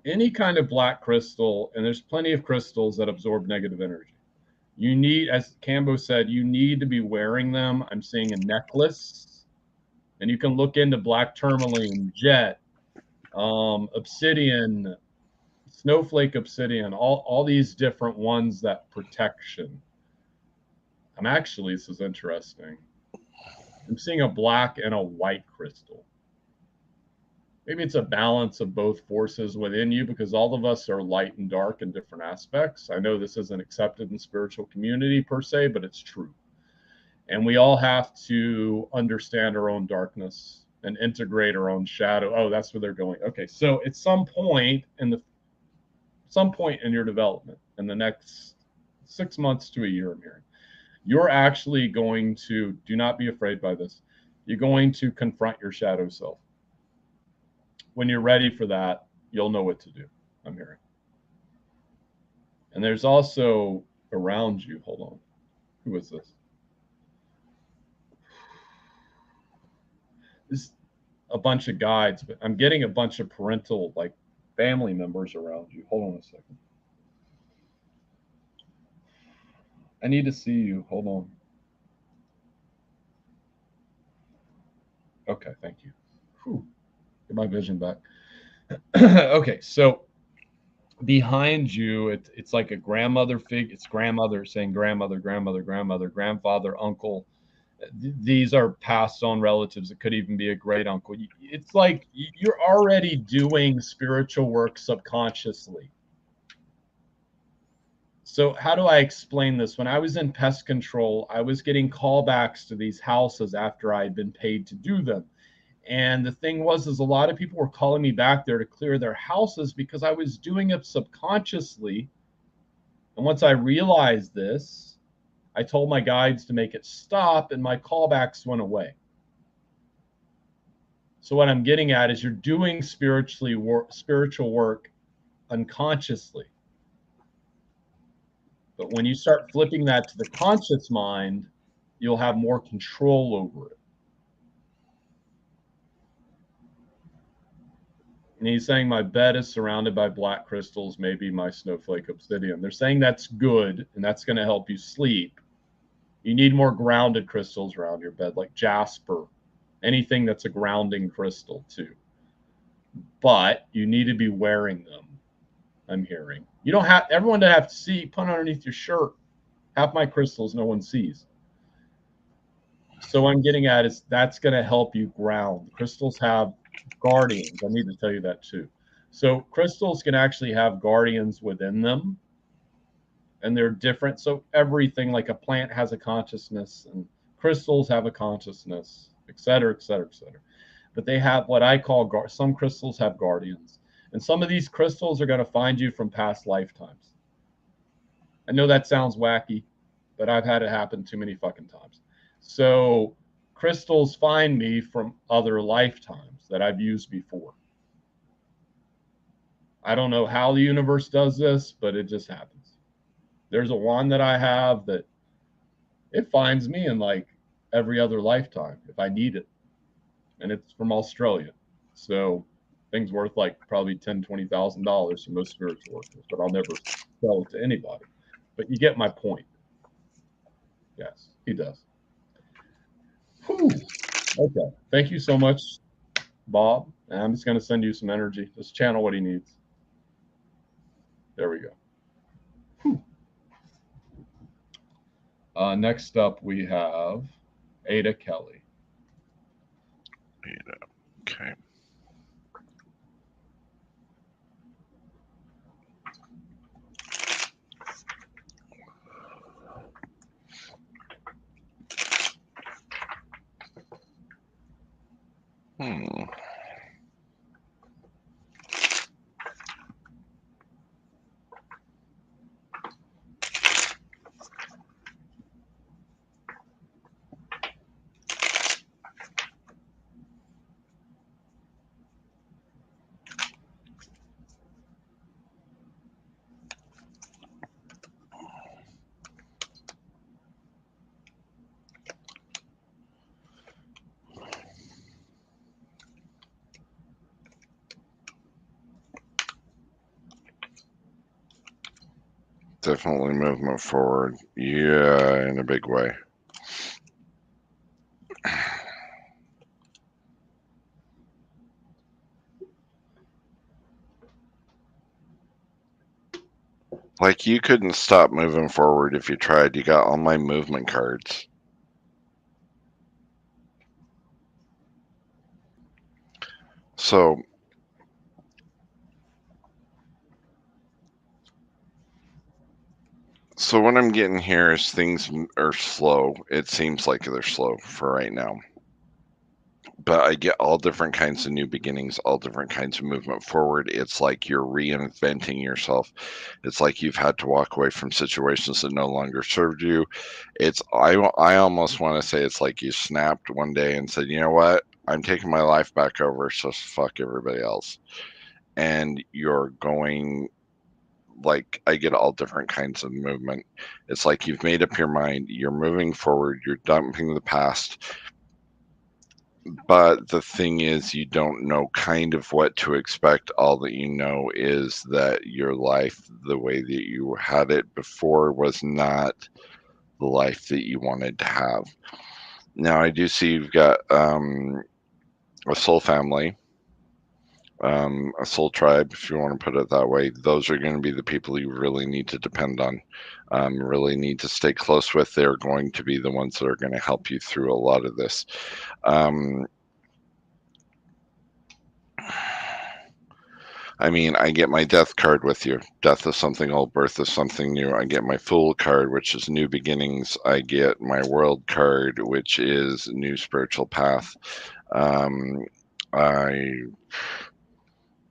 any kind of black crystal, and there's plenty of crystals that absorb negative energy. You need, as Cambo said, you need to be wearing them. I'm seeing a necklace, and you can look into black tourmaline, jet, obsidian, snowflake obsidian, all these different ones that protection. I'm actually, this is interesting. I'm seeing a black and a white crystal. Maybe it's a balance of both forces within you, because all of us are light and dark in different aspects. I know this isn't accepted in spiritual community per se, but it's true. And we all have to understand our own darkness and integrate our own shadow. Oh, that's where they're going. Okay, so at some point in your development, in the next 6 months to a year, I'm hearing, you're actually going to, do not be afraid by this, you're going to confront your shadow self. When you're ready for that, you'll know what to do, I'm hearing. And there's also around you, hold on, who is this? This is a bunch of guides, but I'm getting a bunch of parental, like family members around you. Hold on a second. I need to see you. Hold on. Okay, thank you. Whew. Get my vision back. Okay, so behind you, it's like a grandmother figure. It's grandmother saying grandmother, grandmother, grandmother, grandfather, uncle. These are passed on relatives. It could even be a great uncle. It's like you're already doing spiritual work subconsciously. So how do I explain this? When I was in pest control, I was getting callbacks to these houses after I had been paid to do them. And the thing was, is a lot of people were calling me back there to clear their houses because I was doing it subconsciously. And once I realized this, I told my guides to make it stop, and my callbacks went away. So what I'm getting at is you're doing spiritual work unconsciously. But when you start flipping that to the conscious mind, you'll have more control over it. And he's saying my bed is surrounded by black crystals, maybe my snowflake obsidian. They're saying that's good, and that's going to help you sleep. You need more grounded crystals around your bed, like jasper, anything that's a grounding crystal too. But you need to be wearing them, I'm hearing. You don't have, everyone to have to see, put underneath your shirt. Half my crystals no one sees. So what I'm getting at is that's going to help you ground. Crystals have guardians. I need to tell you that too. So crystals can actually have guardians within them, and they're different. So everything, like a plant has a consciousness, and crystals have a consciousness, et cetera, et cetera, et cetera. But they have what I call some crystals have guardians, and some of these crystals are going to find you from past lifetimes. I know that sounds wacky, but I've had it happen too many fucking times. So crystals find me from other lifetimes that I've used before. I don't know how the universe does this, but it just happens. There's a wand that I have that it finds me in like every other lifetime if I need it. And it's from Australia. So things worth like probably $10,000-$20,000 for most spiritual workers, but I'll never sell it to anybody. But you get my point. Yes, he does. Whew. Okay. Thank you so much, Bob. And I'm just going to send you some energy. Just channel what he needs. There we go. Next up, we have Ada Kelly. Ada. Okay. Definitely movement forward. Yeah, in a big way. Like, you couldn't stop moving forward if you tried. You got all my movement cards. So what I'm getting here is things are slow. It seems like they're slow for right now. But I get all different kinds of new beginnings, all different kinds of movement forward. It's like you're reinventing yourself. It's like you've had to walk away from situations that no longer served you. I almost want to say it's like you snapped one day and said, you know what? I'm taking my life back over, so fuck everybody else. And you're going, like, I get all different kinds of movement. It's like you've made up your mind, you're moving forward, you're dumping the past. But the thing is, you don't know kind of what to expect. All that you know is that your life, the way that you had it before, was not the life that you wanted to have. Now, I do see you've got a soul family, a soul tribe, if you want to put it that way. Those are going to be the people you really need to depend on, really need to stay close with. They're going to be the ones that are going to help you through a lot of this. I mean, I get my death card with you. Death is something old, birth is something new. I get my fool card, which is new beginnings. I get my world card, which is new spiritual path.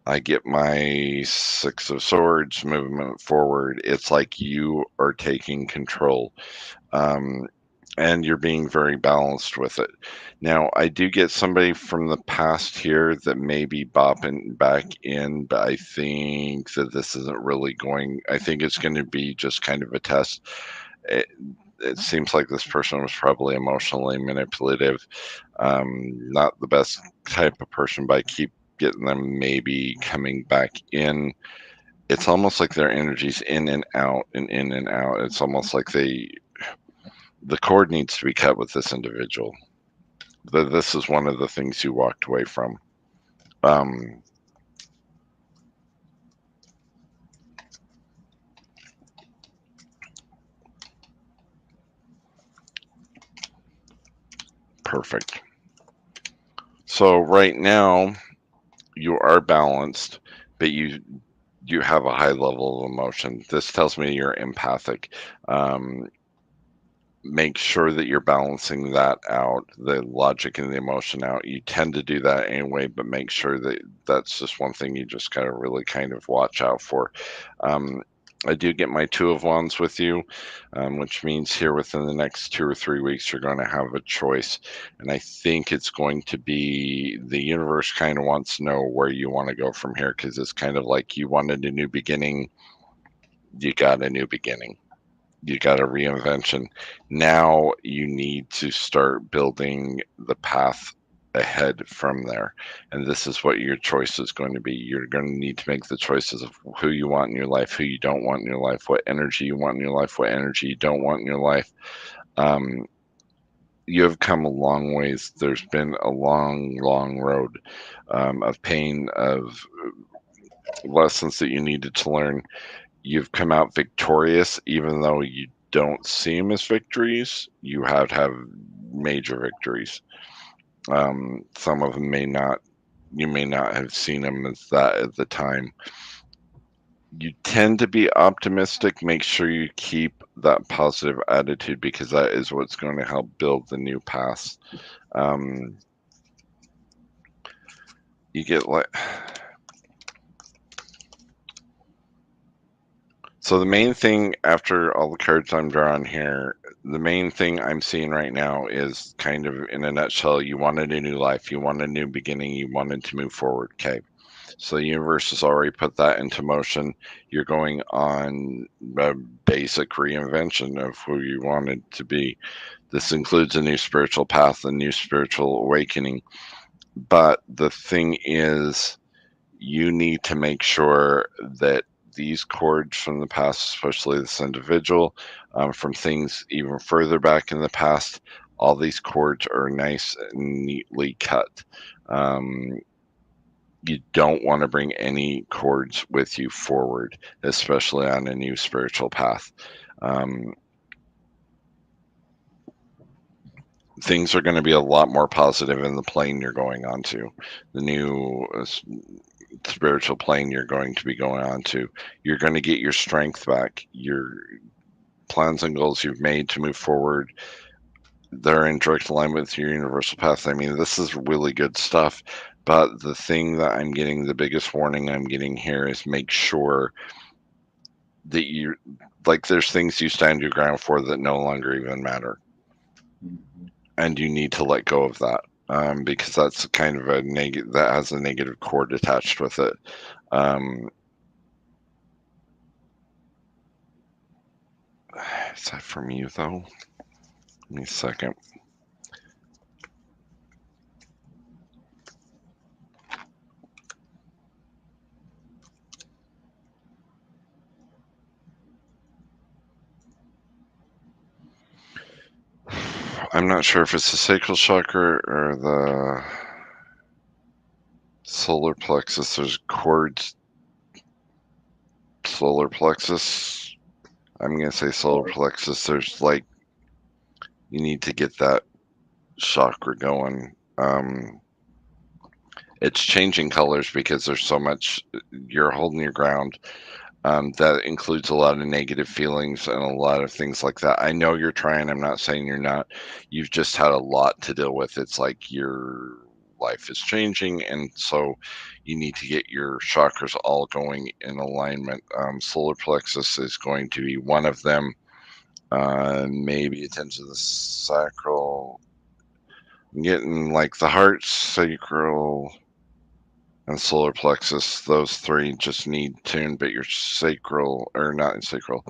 I get my Six of Swords, movement forward. It's like you are taking control. And you're being very balanced with it. Now, I do get somebody from the past here that may be bopping back in, but I think that this isn't really going. I think it's going to be just kind of a test. It seems like this person was probably emotionally manipulative, not the best type of person, but I keep getting them maybe coming back in. It's almost like their energy's in and out and in and out. It's almost like the cord needs to be cut with this individual. This is one of the things you walked away from. Perfect. So right now, you are balanced, but you have a high level of emotion. This tells me you're empathic. Make sure that you're balancing that out, the logic and the emotion out. You tend to do that anyway, but make sure that that's just one thing you just gotta really kind of watch out for. I do get my 2 of Wands with you, which means here within the next 2 or 3 weeks, you're going to have a choice. And I think it's going to be the universe kind of wants to know where you want to go from here, because it's kind of like you wanted a new beginning, you got a new beginning. You got a reinvention. Now you need to start building the path ahead from there. And this is what your choice is going to be. You're going to need to make the choices of who you want in your life, who you don't want in your life, what energy you want in your life, what energy you don't want in your life. You have come a long ways. There's been a long road of pain, of lessons that you needed to learn. You've come out victorious, even though you don't see them as victories. You have major victories. Some of them you may not have seen them as that at the time. You tend to be optimistic. Make sure you keep that positive attitude, because that is what's going to help build the new path. You get like. So the main thing, after all the cards I'm drawing here, the main thing I'm seeing right now is kind of in a nutshell, you wanted a new life, you wanted a new beginning, you wanted to move forward. Okay. So the universe has already put that into motion. You're going on a basic reinvention of who you wanted to be. This includes a new spiritual path, a new spiritual awakening. But the thing is, you need to make sure that these cords from the past, especially this individual, from things even further back in the past, all these cords are nice and neatly cut. You don't want to bring any cords with you forward, especially on a new spiritual path. Things are going to be a lot more positive in the plane you're going onto. The new spiritual plane you're going to be going on to. You're going to get your strength back. Your plans and goals you've made to move forward, they're in direct alignment with your universal path. I mean, this is really good stuff. But the thing that I'm getting, the biggest warning I'm getting here, is make sure that you, like, there's things you stand your ground for that no longer even matter. Mm-hmm. And you need to let go of that. Because that's kind of that has a negative cord attached with it. Is that from you though? Give me a second. I'm not sure if it's the sacral chakra or the solar plexus. There's cords. Solar plexus. I'm going to say solar plexus. There's like, you need to get that chakra going. It's changing colors because there's so much, you're holding your ground. That includes a lot of negative feelings and a lot of things like that. I know you're trying. I'm not saying you're not. You've just had a lot to deal with. It's like your life is changing, and so you need to get your chakras all going in alignment. Solar plexus is going to be one of them. Maybe attention to the sacral. I'm getting like the heart, sacral, and solar plexus. Those three just need tuned, but your sacral, or not sacral,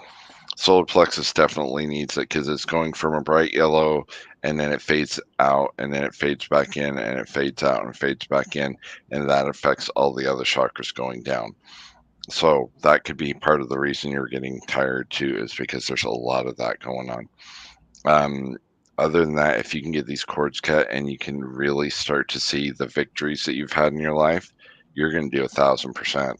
solar plexus definitely needs it, because it's going from a bright yellow and then it fades out and then it fades back in and it fades out and fades back in, and that affects all the other chakras going down. So that could be part of the reason you're getting tired too, is because there's a lot of that going on. Other than that, if you can get these cords cut and you can really start to see the victories that you've had in your life, you're going to do 1,000%.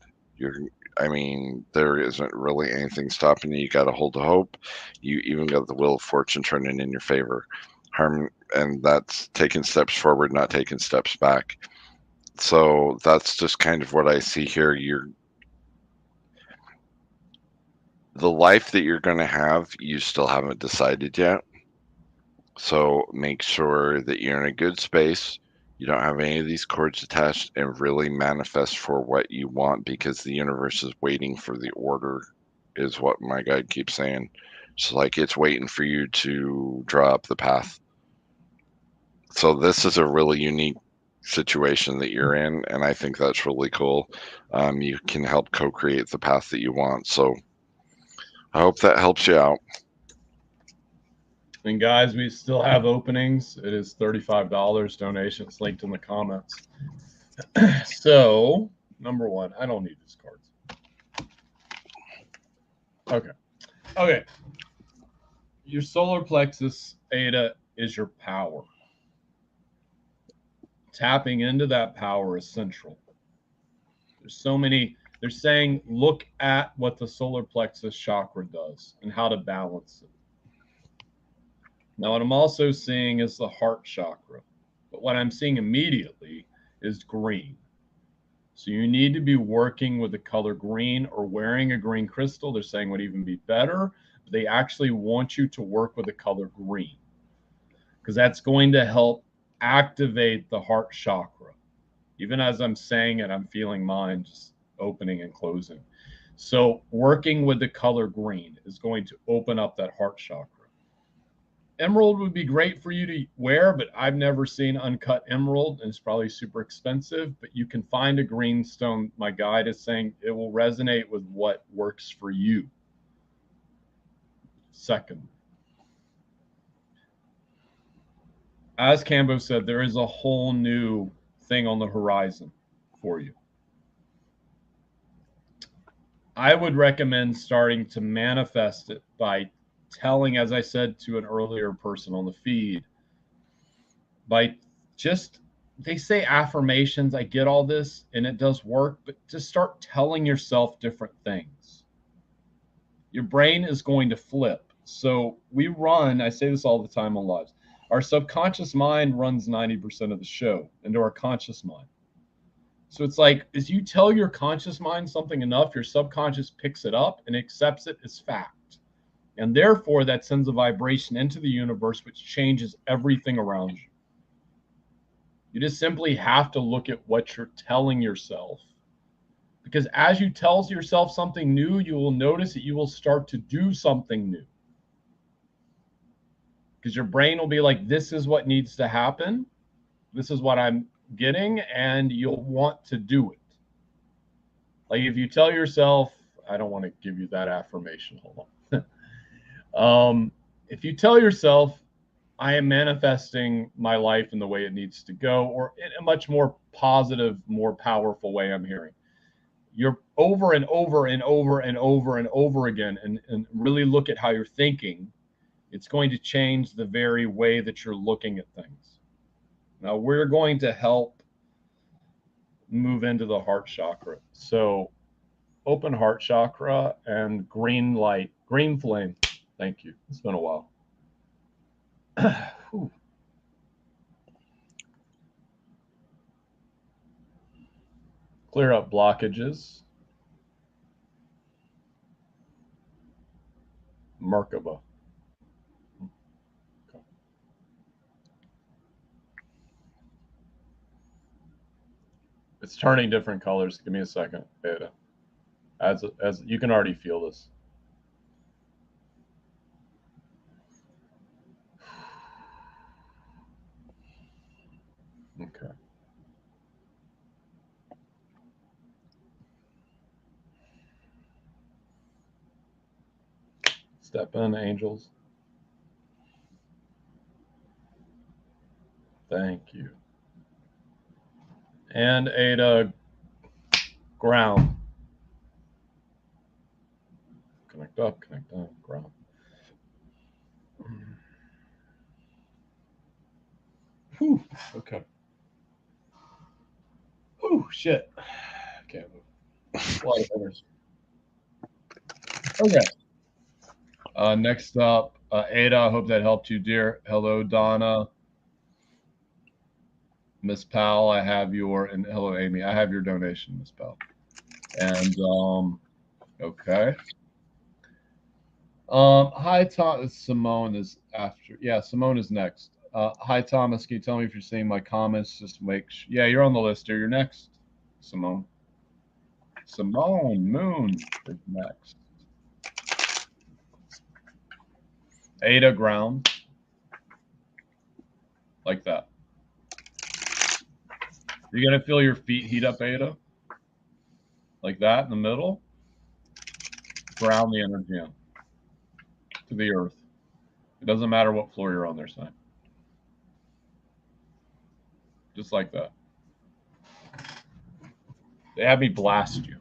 I mean, there isn't really anything stopping you. You got to hold the hope. You even got the wheel of fortune turning in your favor. And that's taking steps forward, not taking steps back. So that's just kind of what I see here. the life that you're going to have, you still haven't decided yet. So make sure that you're in a good space. You don't have any of these cords attached, and really manifest for what you want, because the universe is waiting for the order, is what my guide keeps saying. It's like it's waiting for you to draw up the path. So this is a really unique situation that you're in, and I think that's really cool. You can help co-create the path that you want. So I hope that helps you out. And guys, we still have openings. It is $35 donations linked in the comments. So, number one, I don't need these cards. Okay. Your solar plexus, Ada, is your power. Tapping into that power is central. There's so many, they're saying, look at what the solar plexus chakra does and how to balance it. Now, what I'm also seeing is the heart chakra, but what I'm seeing immediately is green. So you need to be working with the color green, or wearing a green crystal. They're saying would even be better. But they actually want you to work with the color green, because that's going to help activate the heart chakra. Even as I'm saying it, I'm feeling mine just opening and closing. So working with the color green is going to open up that heart chakra. Emerald would be great for you to wear, but I've never seen uncut emerald, and it's probably super expensive. But you can find a green stone. My guide is saying it will resonate with what works for you. Second, as Cambo said, there is a whole new thing on the horizon for you. I would recommend starting to manifest it by telling, as I said to an earlier person on the feed, by just, they say affirmations. I get all this and it does work, but just start telling yourself different things. Your brain is going to flip. So we run, I say this all the time on lives, our subconscious mind runs 90% of the show into our conscious mind. So it's like, as you tell your conscious mind something enough, your subconscious picks it up and accepts it as fact. And therefore, that sends a vibration into the universe, which changes everything around you. You just simply have to look at what you're telling yourself. Because as you tell yourself something new, you will notice that you will start to do something new. Because your brain will be like, this is what needs to happen. This is what I'm getting, and you'll want to do it. Like if you tell yourself, I don't want to give you that affirmation. Hold on. If you tell yourself, I am manifesting my life in the way it needs to go, or in a much more positive, more powerful way I'm hearing, you're over and over and over and over and over again, and really look at how you're thinking, it's going to change the very way that you're looking at things. Now, we're going to help move into the heart chakra. So open heart chakra and green light, green flame. Thank you. It's been a while. Clear up blockages. Merkaba. Okay. It's turning different colors. Give me a second, Beta. As you can already feel this. Okay. Step in, angels. Thank you. And Ada, ground. Connect up, connect down, ground. Whew, okay. Whew, shit. Can't move. A lot of energy. Okay. Next up, Ada, I hope that helped you, dear. Hello, Donna. Miss Powell, I have your, and hello, Amy. I have your donation, Miss Powell. And, okay. Hi, Simone is after. Yeah, Simone is next. Hi, Thomas. Can you tell me if you're seeing my comments? Just make sure. Yeah, you're on the list here. You're next, Simone. Simone Moon is next. Ada ground. Like that. You're going to feel your feet heat up, Ada. Like that in the middle. Ground the energy in to the earth. It doesn't matter what floor you're on there, Simon. Just like that. They have me blast you.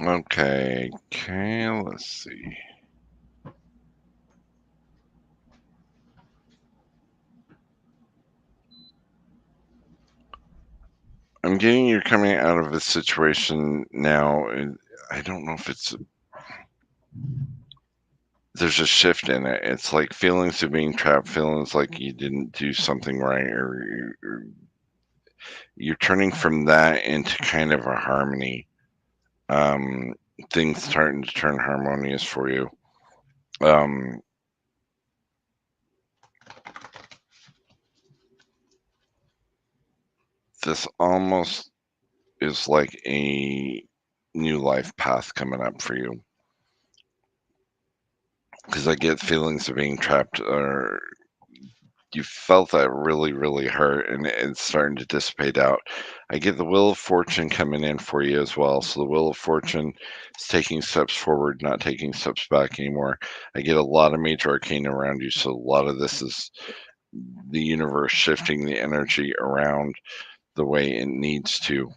Okay, let's see. I'm getting you're coming out of a situation now, and I don't know if there's a shift in it. It's like feelings of being trapped, feelings like you didn't do something right, or you're turning from that into kind of a harmony. Um, Things starting to turn harmonious for you. Um, this almost is like a new life path coming up for you, because I get feelings of being trapped, or you felt that really, really hurt, and it's starting to dissipate out. I get the Wheel of Fortune coming in for you as well. So the Wheel of Fortune is taking steps forward, not taking steps back anymore. I get a lot of major arcana around you, so a lot of this is the universe shifting the energy around the way it needs to.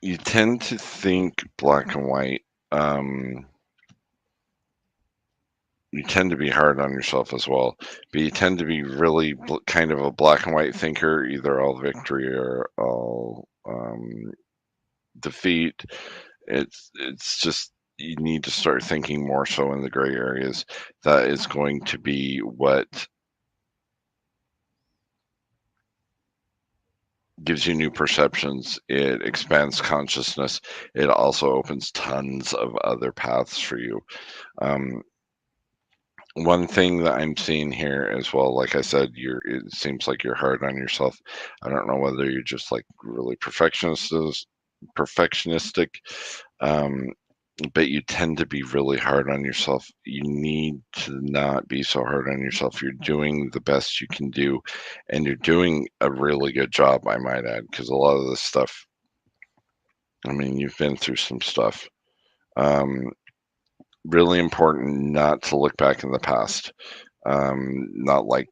You tend to think black and white. You tend to be hard on yourself as well, but you tend to be really kind of a black and white thinker, either all victory or all defeat. It's just you need to start thinking more so in the gray areas. That is going to be what gives you new perceptions. It expands consciousness. It also opens tons of other paths for you. Um, One thing that I'm seeing here as well, like I said, it seems like you're hard on yourself. I don't know whether you're just like really perfectionistic, um, but you tend to be really hard on yourself. You need to not be so hard on yourself. You're doing the best you can do, and you're doing a really good job, I might add, because a lot of this stuff, I mean, you've been through some stuff. Um, Really important not to look back in the past. Not like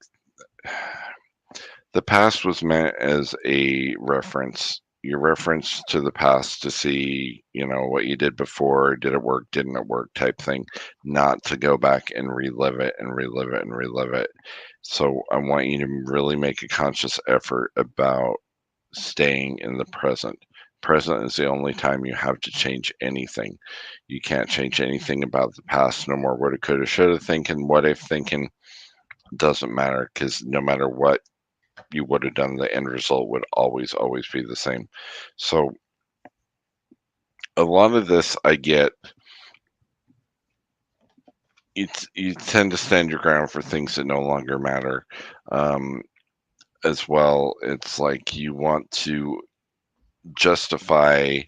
the past was meant as a reference, your reference to the past to see, what you did before, did it work, didn't it work type thing, not to go back and relive it and relive it and relive it. So I want you to really make a conscious effort about staying in the present. Present is the only time you have to change anything. You can't change anything about the past. No more woulda, coulda, shoulda thinking, what if thinking. Doesn't matter, because no matter what you would have done, the end result would always, always be the same. So a lot of this I get, you tend to stand your ground for things that no longer matter. As well, it's like you want to justify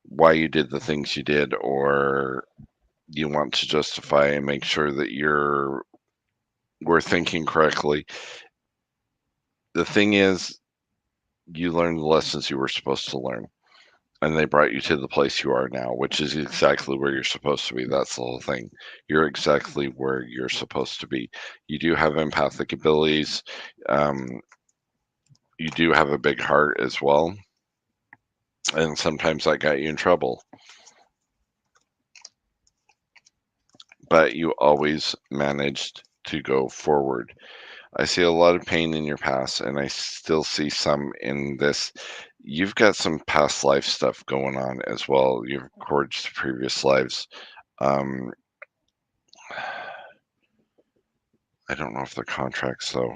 why you did the things you did, or you want to justify and make sure that we're thinking correctly. The thing is, you learned the lessons you were supposed to learn, and they brought you to the place you are now, which is exactly where you're supposed to be. That's the whole thing. You're exactly where you're supposed to be. You do have empathic abilities. Um, you do have a big heart as well, and sometimes that got you in trouble. But you always managed to go forward. I see a lot of pain in your past, and I still see some in this. You've got some past life stuff going on as well. You've recorded to previous lives. Um, I don't know if they're contracts though.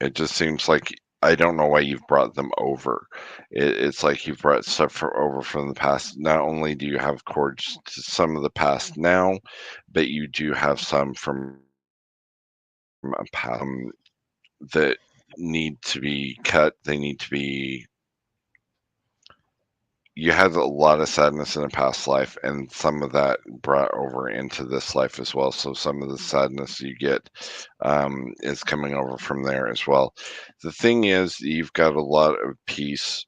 It just seems like I don't know why you've brought them over. It's like you've brought stuff over from the past. Not only do you have cords to some of the past now, but you do have some from a past that need to be cut. They need to be. You had a lot of sadness in a past life, and some of that brought over into this life as well. So some of the sadness you get is coming over from there as well. The thing is, you've got a lot of peace,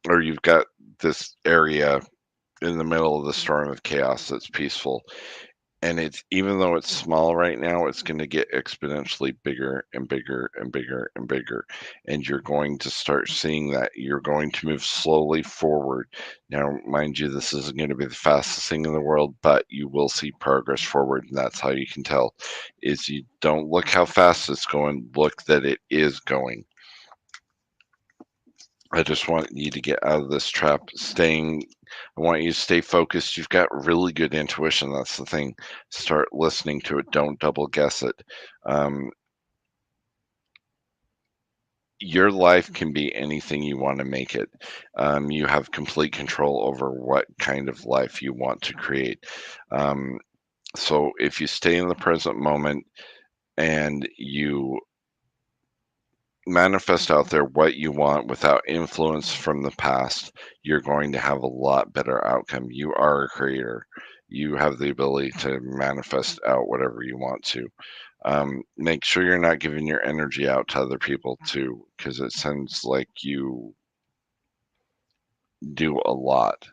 or you've got this area in the middle of the storm of chaos that's peaceful. And it's, even though it's small right now, it's going to get exponentially bigger and bigger and bigger and bigger. And you're going to start seeing that. You're going to move slowly forward. Now, mind you, this isn't going to be the fastest thing in the world, but you will see progress forward. And that's how you can tell, is you don't look how fast it's going, look that it is going. I just want you to get out of this trap. I want you to stay focused. You've got really good intuition. That's the thing. Start listening to it. Don't double guess it. Um, your life can be anything you want to make it. You have complete control over what kind of life you want to create. Um, so if you stay in the present moment and you manifest out there what you want without influence from the past, you're going to have a lot better outcome. You are a creator. You have the ability to manifest out whatever you want to. Make sure you're not giving your energy out to other people too, because it sounds like you do a lot.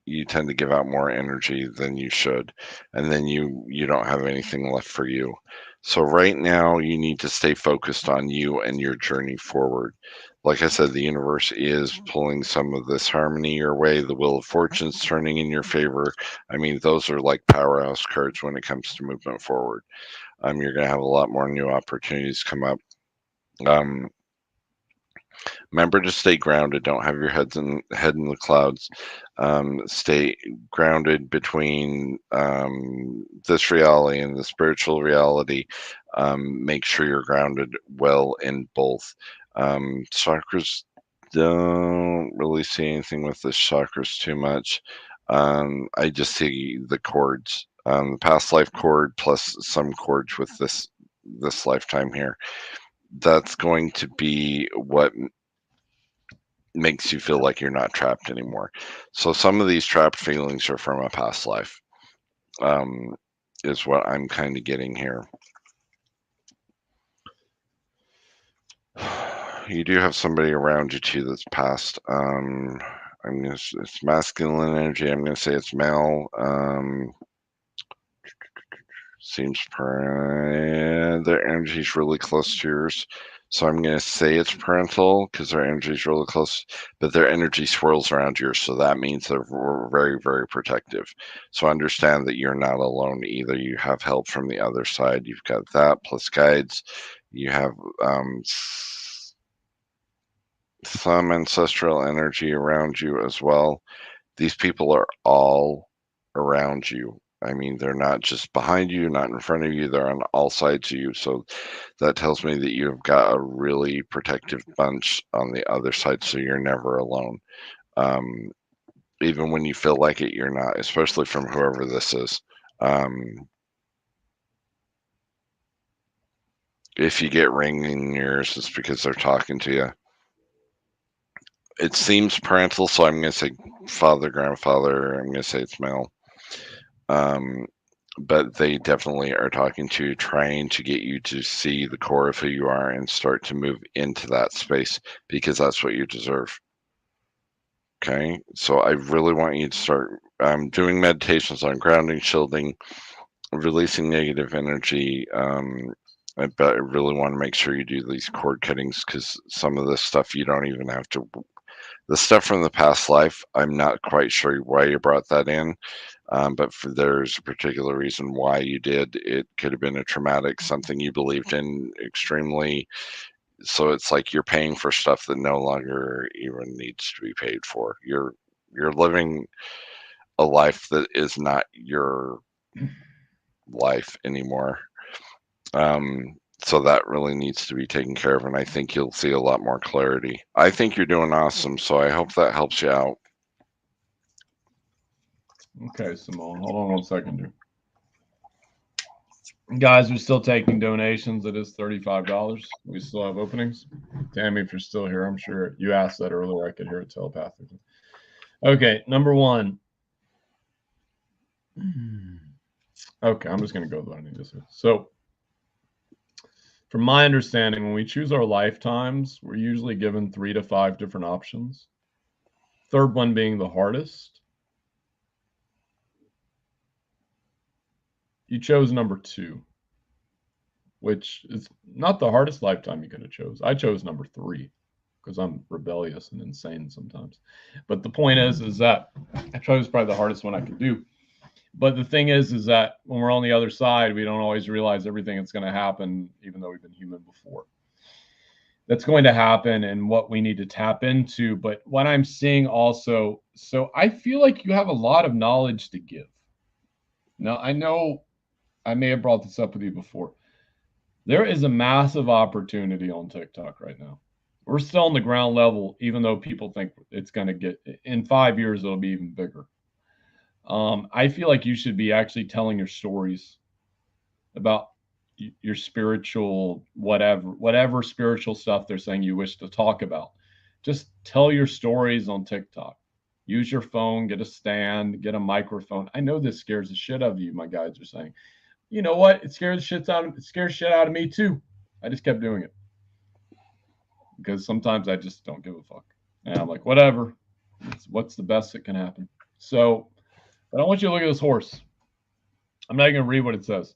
You tend to give out more energy than you should, and then you don't have anything left for you. So right now you need to stay focused on you and your journey forward. Like I said, the universe is pulling some of this harmony your way. The wheel of fortune's turning in your favor. I mean, those are like powerhouse cards when it comes to movement forward. You're going to have a lot more new opportunities come up. um, Remember to stay grounded. Don't have your head in the clouds. Stay grounded between this reality and the spiritual reality. Make sure you're grounded well in both. Chakras, don't really see anything with the chakras too much. I just see the chords, the past life chord plus some chords with this lifetime here. That's going to be what makes you feel like you're not trapped anymore. So some of these trapped feelings are from a past life, um, is what I'm kind of getting here. You do have somebody around you too that's past. It's masculine energy. I'm gonna say it's male. Seems their energy is really close to yours. So I'm going to say it's parental because their energy is really close, but their energy swirls around yours. So that means they're very, very protective. So understand that you're not alone either. You have help from the other side. You've got that plus guides. You have some ancestral energy around you as well. These people are all around you. I mean, they're not just behind you, not in front of you, they're on all sides of you. So that tells me that you've got a really protective bunch on the other side, so you're never alone. Um, Even when you feel like it, you're not, especially from whoever this is. Um, if you get ringing ears, it's because they're talking to you. It seems parental, so I'm going to say father, grandfather. I'm going to say it's male. But they definitely are talking to you, trying to get you to see the core of who you are and start to move into that space because that's what you deserve. Okay, so I really want you to start doing meditations on grounding, shielding, releasing negative energy. But I really want to make sure you do these cord cuttings because some of this stuff you don't even have to. The stuff from the past life, I'm not quite sure why you brought that in, but there's a particular reason why you did. It could have been a traumatic something you believed in extremely. So it's like you're paying for stuff that no longer even needs to be paid for. You're living a life that is not your life anymore. So that really needs to be taken care of, and I think you'll see a lot more clarity. I think you're doing awesome, so I hope that helps you out. Okay, Simone, hold on one second, dude. Guys, we're still taking donations. It is $35. We still have openings. Tammy, if you're still here, I'm sure you asked that earlier. I could hear it telepathically. Okay, number one. Okay, I'm just going to go with what I need to say. So, from my understanding, when we choose our lifetimes, we're usually given 3 to 5 different options. Third one being the hardest. You chose number 2, which is not the hardest lifetime you could have chose. I chose number 3 because I'm rebellious and insane sometimes. But the point is that I chose probably the hardest one I could do. But the thing is that when we're on the other side, we don't always realize everything that's going to happen, even though we've been human before. That's going to happen and what we need to tap into. But what I'm seeing also, so I feel like you have a lot of knowledge to give. Now, I know I may have brought this up with you before. There is a massive opportunity on TikTok right now. We're still on the ground level, even though people think it's going to get, in 5 years, it'll be even bigger. I feel like you should be actually telling your stories about your spiritual whatever spiritual stuff they're saying you wish to talk about. Just tell your stories on TikTok. Use your phone, get a stand, get a microphone. I know this scares the shit out of you, my guides are saying. You know what? It scares shit out of me too. I just kept doing it. Because sometimes I just don't give a fuck. And I'm like, whatever. What's the best that can happen? So, but I want you to look at this horse. I'm not going to read what it says.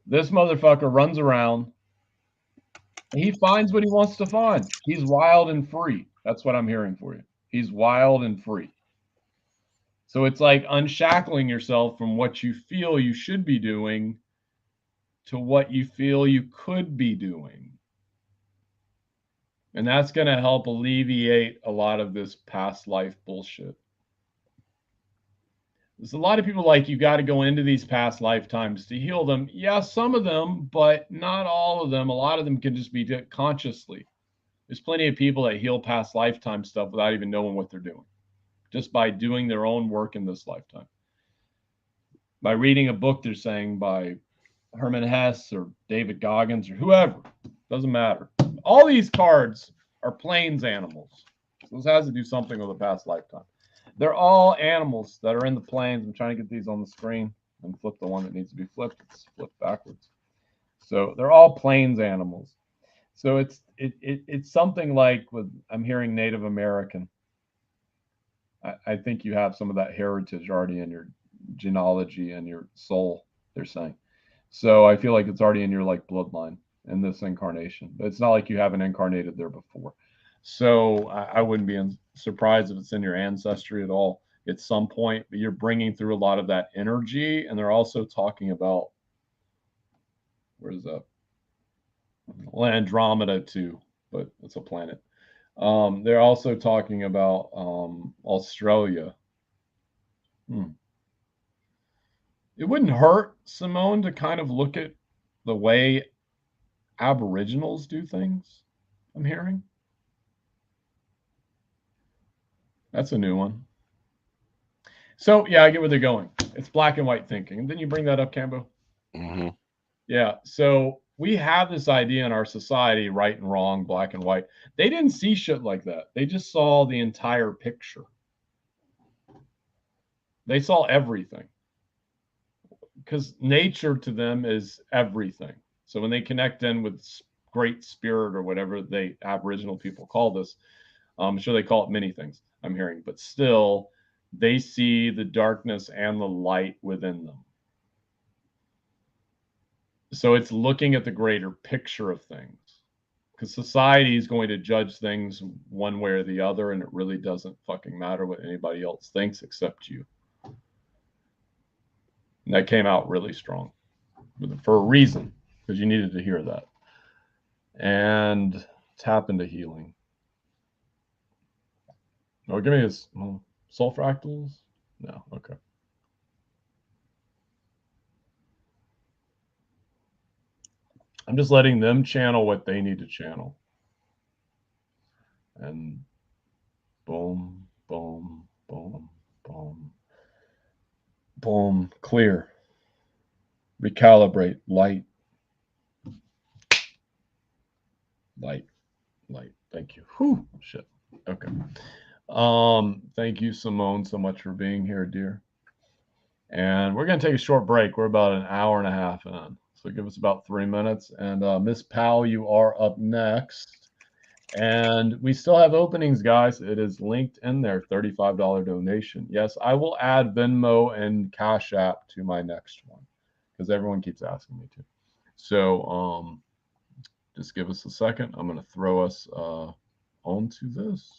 This motherfucker runs around. He finds what he wants to find. He's wild and free. That's what I'm hearing for you. He's wild and free. So it's like unshackling yourself from what you feel you should be doing to what you feel you could be doing. And that's going to help alleviate a lot of this past life bullshit. There's a lot of people like you got to go into these past lifetimes to heal them. Yeah, some of them, but not all of them. A lot of them can just be consciously. There's plenty of people that heal past lifetime stuff without even knowing what they're doing, just by doing their own work in this lifetime. By reading a book, they're saying, by Herman Hesse or David Goggins or whoever. Doesn't matter. All these cards are plains animals. So this has to do something with a past lifetime. They're all animals that are in the plains. I'm trying to get these on the screen and flip the one that needs to be flipped. It's flipped backwards. So they're all plains animals. So it's something like with, I'm hearing Native American. I think you have some of that heritage already in your genealogy and your soul, they're saying. So I feel like it's already in your like bloodline in this incarnation. But it's not like you haven't incarnated there before. So I wouldn't be surprised if it's in your ancestry at all at some point, but you're bringing through a lot of that energy. And they're also talking about, where's that? Andromeda too, but it's a planet. They're also talking about Australia. It wouldn't hurt, Simone, to kind of look at the way Aboriginals do things, I'm hearing. That's a new one. So, yeah, I get where they're going. It's black and white thinking. And then you bring that up, Cambo? Mm-hmm. Yeah. So we have this idea in our society, right and wrong, black and white. They didn't see shit like that. They just saw the entire picture. They saw everything. Because nature to them is everything. So when they connect in with great spirit or whatever they Aboriginal people call this, I'm sure they call it many things I'm hearing, but still they see the darkness and the light within them. So it's looking at the greater picture of things, because society is going to judge things one way or the other, and it really doesn't fucking matter what anybody else thinks except you. And that came out really strong for a reason, because you needed to hear that. And tap into healing. Oh, give me his soul fractals? No, okay. I'm just letting them channel what they need to channel. And boom, boom, boom, boom, boom, clear. Recalibrate, light. Light. Thank you. Whew, shit. Okay. Thank you, Simone, so much for being here, dear. And we're going to take a short break. We're about an hour and a half in. So give us about 3 minutes. And Miss Powell, you are up next. And we still have openings, guys. It is linked in there, $35 donation. Yes, I will add Venmo and Cash App to my next one, because everyone keeps asking me to. So just give us a second. I'm going to throw us onto this.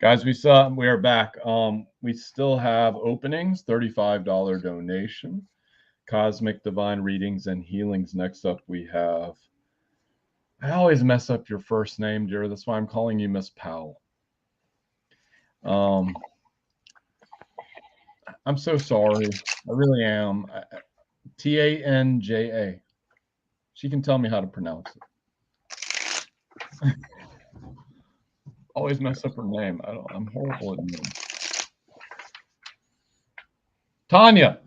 Guys, we are back. We still have openings, $35 donation, cosmic divine readings and healings. Next up, we have. I always mess up your first name, dear. That's why I'm calling you Miss Powell. I'm so sorry. I really am. Tanja. She can tell me how to pronounce it. Always mess up her name. I'm horrible at names. Tanya.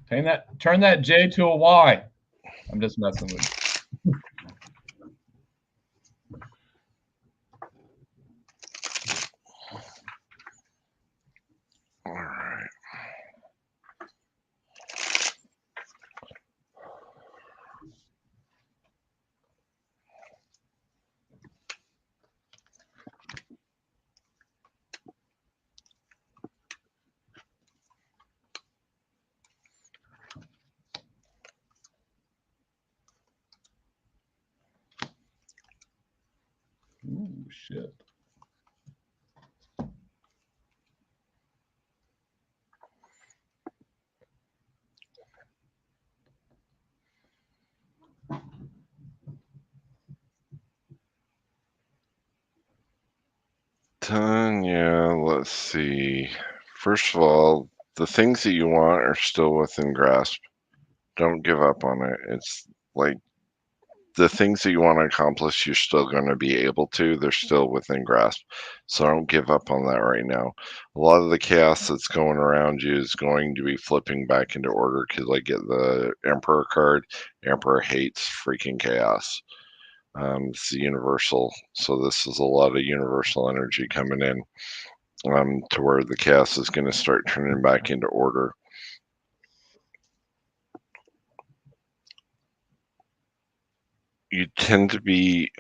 Turn that J to a Y. I'm just messing with you. All right. Ooh, shit. Tanya, let's see. First of all, the things that you want are still within grasp. Don't give up on it. It's like the things that you want to accomplish, you're still going to be able to. They're still within grasp. So don't give up on that right now. A lot of the chaos that's going around you is going to be flipping back into order because I get the Emperor card. Emperor hates freaking chaos. It's the universal. So this is a lot of universal energy coming in to where the chaos is going to start turning back into order. You tend to be.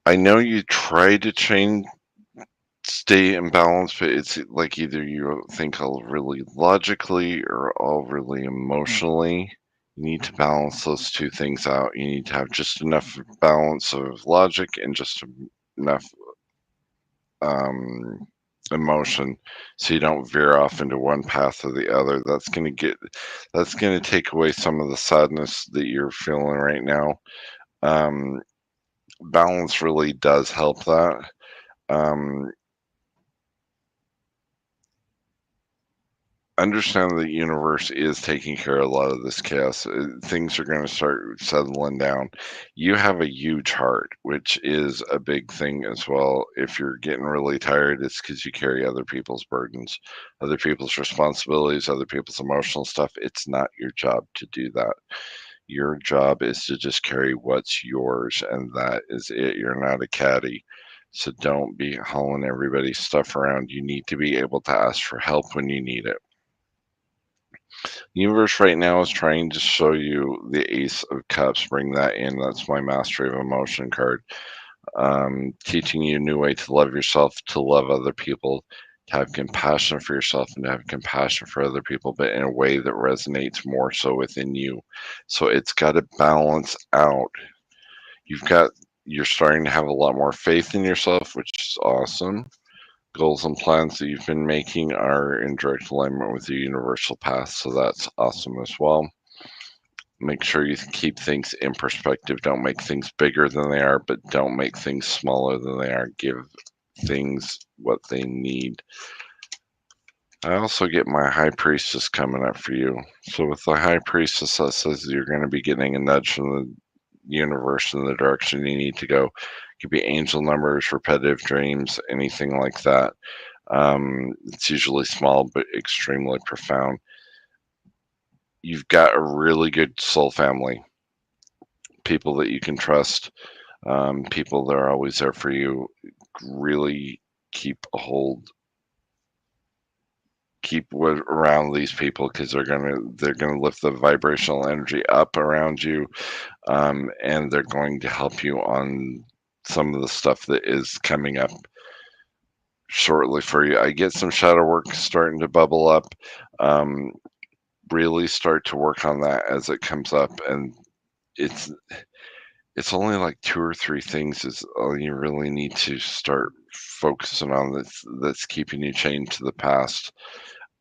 I know you try to stay in balance, but it's like either you think all really logically or all really emotionally. You need to balance those two things out. You need to have just enough balance of logic and just enough um, emotion so you don't veer off into one path or the other. That's going to take away some of the sadness that you're feeling right now. Balance really does help that. Understand that the universe is taking care of a lot of this chaos. Things are going to start settling down. You have a huge heart, which is a big thing as well. If you're getting really tired, it's because you carry other people's burdens, other people's responsibilities, other people's emotional stuff. It's not your job to do that. Your job is to just carry what's yours, and that is it. You're not a caddy. So don't be hauling everybody's stuff around. You need to be able to ask for help when you need it. The universe right now is trying to show you the Ace of Cups. Bring that in. That's my Mastery of Emotion card. Teaching you a new way to love yourself, to love other people, to have compassion for yourself, and to have compassion for other people, but in a way that resonates more so within you. So it's got to balance out. You're starting to have a lot more faith in yourself, which is awesome. Goals and plans that you've been making are in direct alignment with the universal path, so that's awesome as well. Make sure you keep things in perspective. Don't make things bigger than they are, but don't make things smaller than they are. Give things what they need. I also get my High Priestess coming up for you. So with the High Priestess, that says you're going to be getting a nudge from the universe in the direction you need to go. It could be angel numbers, repetitive dreams, anything like that. It's usually small but extremely profound. You've got a really good soul family, people that you can trust, people that are always there for you. Really keep around these people because they're gonna lift the vibrational energy up around you, and they're going to help you on some of the stuff that is coming up shortly for you. I get some shadow work starting to bubble up. Really start to work on that as it comes up, and it's it's only like 2 or 3 things is all you really need to start focusing on that's keeping you chained to the past.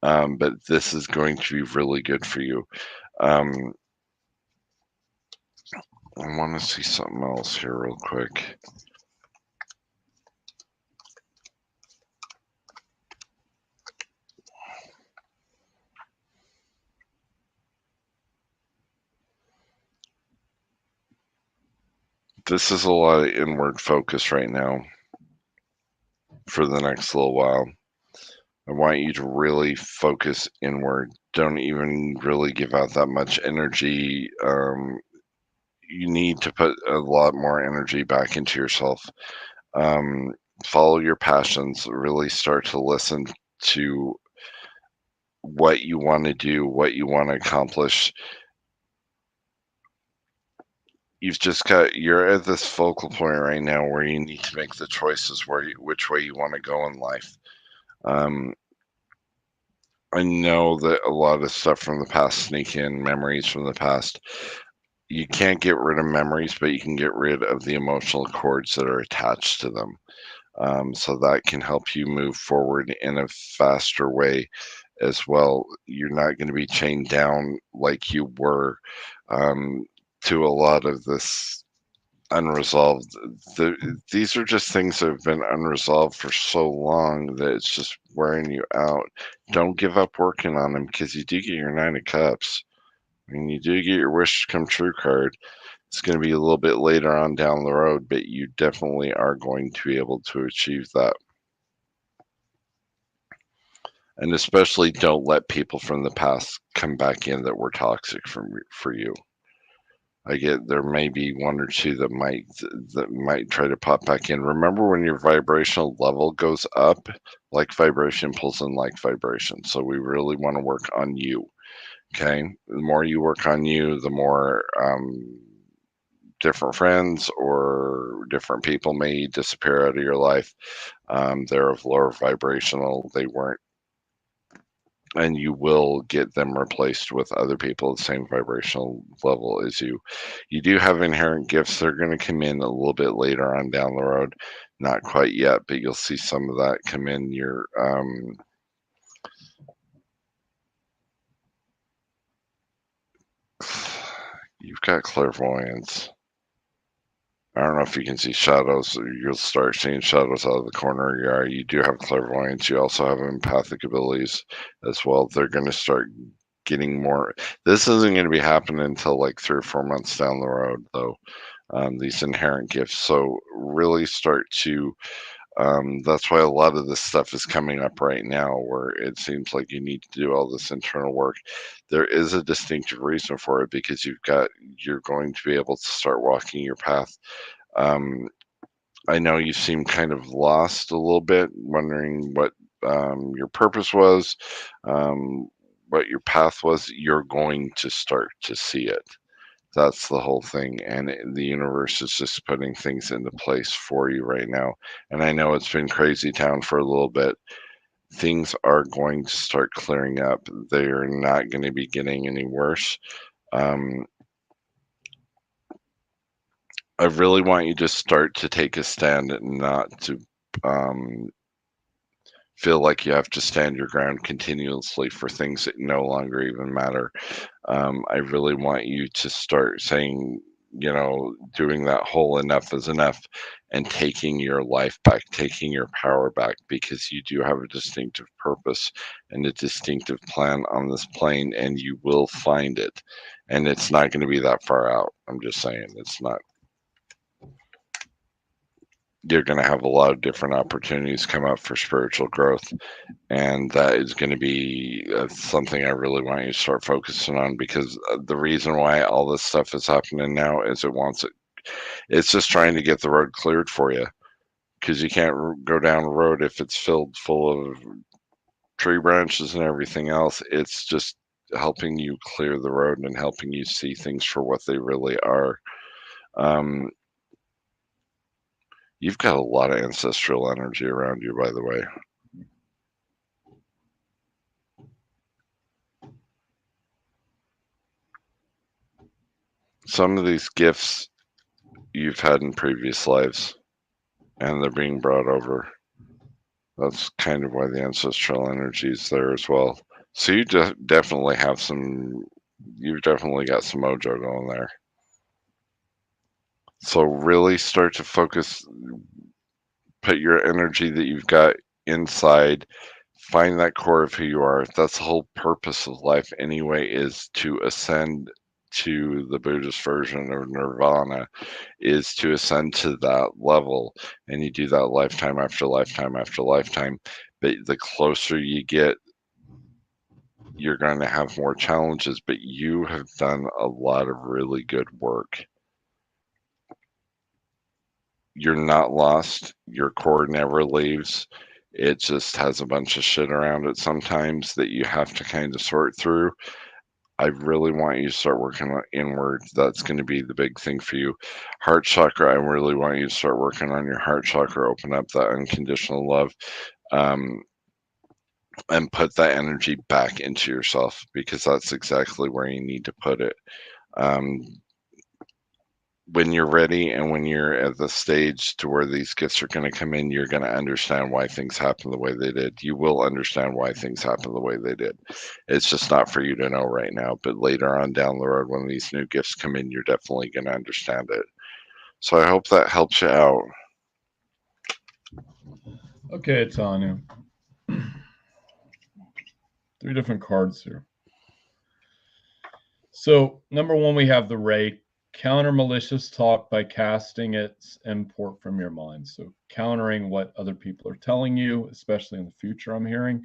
But this is going to be really good for you. Um, I want to see something else here real quick. This is a lot of inward focus right now for the next little while. I want you to really focus inward. Don't even really give out that much energy. You need to put a lot more energy back into yourself. Um, Follow your passions. Really start to listen to what you want to do, what you want to accomplish. You're at this focal point right now where you need to make the choices which way you want to go in life. Um, I know that a lot of stuff from the past sneak in, memories from the past. You can't get rid of memories, but you can get rid of the emotional cords that are attached to them. So that can help you move forward in a faster way as well. You're not going to be chained down like you were to a lot of this unresolved. These are just things that have been unresolved for so long that it's just wearing you out. Don't give up working on them because you do get your 9 of Cups. And you do get your wish come true card. It's going to be a little bit later on down the road, but you definitely are going to be able to achieve that. And especially don't let people from the past come back in that were toxic for you. I get there may be 1 or 2 that might try to pop back in. Remember when your vibrational level goes up, like vibration pulls in like vibration. So we really want to work on you. Okay. The more you work on you, the more different friends or different people may disappear out of your life. They're of lower vibrational. They weren't, and you will get them replaced with other people at the same vibrational level as you. You do have inherent gifts. They're going to come in a little bit later on down the road. Not quite yet, but you'll see some of that come in. You've got clairvoyance. I don't know if you can see shadows. You'll start seeing shadows out of the corner of your eye. You do have clairvoyance. You also have empathic abilities as well. They're going to start getting more. This isn't going to be happening until like 3 or 4 months down the road, though. These inherent gifts. So really start to. That's why a lot of this stuff is coming up right now, where it seems like you need to do all this internal work. There is a distinctive reason for it because you're going to be able to start walking your path. um, I know you seem kind of lost a little bit, wondering what your purpose was, um, what your path was. You're going to start to see it. That's the whole thing. And the universe is just putting things into place for you right now. And I know it's been crazy town for a little bit. Things are going to start clearing up. They are not going to be getting any worse. Um, I really want you to start to take a stand and not to um, feel like you have to stand your ground continuously for things that no longer even matter. I really want you to start saying, doing that whole enough is enough and taking your life back, taking your power back, because you do have a distinctive purpose and a distinctive plan on this plane, and you will find it. And it's not going to be that far out. I'm just saying, it's not. You're going to have a lot of different opportunities come up for spiritual growth, and that is going to be something I really want you to start focusing on, because the reason why all this stuff is happening now is it's just trying to get the road cleared for you, because you can't go down a road if it's filled full of tree branches and everything else. It's just helping you clear the road and helping you see things for what they really are. um, you've got a lot of ancestral energy around you, by the way. Some of these gifts you've had in previous lives, and they're being brought over. That's kind of why the ancestral energy is there as well. So you definitely have some. You've definitely got some mojo going there. So really start to focus. Put your energy that you've got inside. Find that core of who you are. That's the whole purpose of life anyway, is to ascend to the Buddhist version of nirvana, is to ascend to that level. And you do that lifetime after lifetime after lifetime. But the closer you get, you're going to have more challenges, but you have done a lot of really good work. You're not lost. Your core never leaves. It just has a bunch of shit around it sometimes that you have to kind of sort through. I really want you to start working on inward. That's going to be the big thing for you. Heart chakra, I really want you to start working on your heart chakra, open up that unconditional love, and put that energy back into yourself, because that's exactly where you need to put it. Um, when you're ready and when you're at the stage to where these gifts are going to come in, you're going to understand why things happen the way they did. You will understand why things happen the way they did. It's just not for you to know right now, but later on down the road, when these new gifts come in, you're definitely going to understand it. So I hope that helps you out. Okay, Tanya. 3 different cards here. So, number 1, we have the Ray. Counter malicious talk by casting its import from your mind. So, countering what other people are telling you, especially in the future, I'm hearing,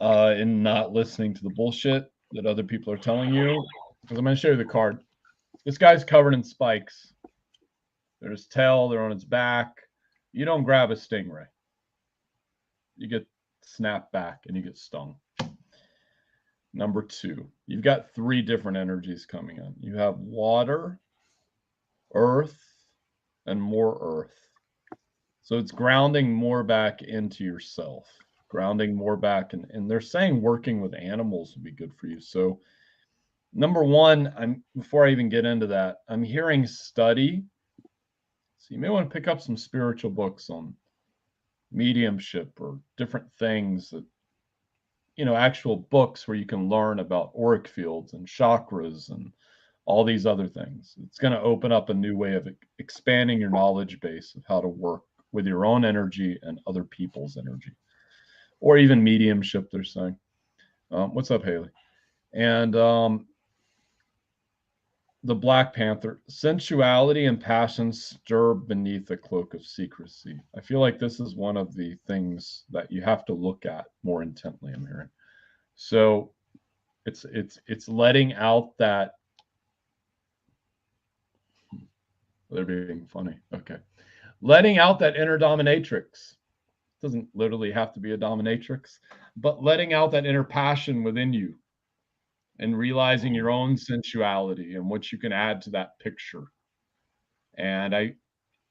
and not listening to the bullshit that other people are telling you. Because I'm going to show you the card. This guy's covered in spikes. They're his tail, they're on his back. You don't grab a stingray, you get snapped back and you get stung. Number 2, you've got 3 different energies coming in. You have water, earth, and more earth. So it's grounding more back into yourself, grounding more back. And they're saying working with animals would be good for you. So number 1, before I even get into that, I'm hearing study. So you may want to pick up some spiritual books on mediumship or different things that, actual books where you can learn about auric fields and chakras and all these other things. It's going to open up a new way of expanding your knowledge base of how to work with your own energy and other people's energy, or even mediumship, they're saying. What's up, Haley? And the Black Panther, sensuality and passion stir beneath a cloak of secrecy. I feel like this is one of the things that you have to look at more intently, I'm hearing. So it's letting out that. They're being funny. Okay. Letting out that inner dominatrix. Doesn't literally have to be a dominatrix, but letting out that inner passion within you and realizing your own sensuality and what you can add to that picture. And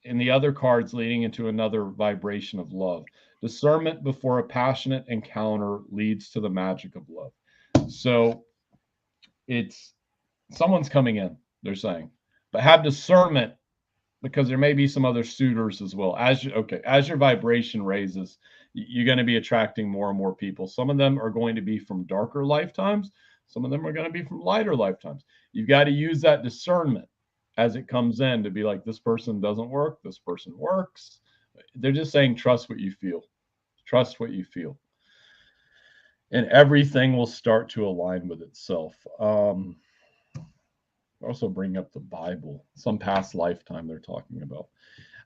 in the other cards leading into another vibration of love. Discernment before a passionate encounter leads to the magic of love. So it's someone's coming in, they're saying, but have discernment, because there may be some other suitors as well. As your vibration raises, you're going to be attracting more and more people. Some of them are going to be from darker lifetimes. Some of them are going to be from lighter lifetimes. You've got to use that discernment as it comes in to be like, this person doesn't work, this person works. They're just saying, trust what you feel. Trust what you feel. And everything will start to align with itself. Also bring up the Bible, some past lifetime they're talking about.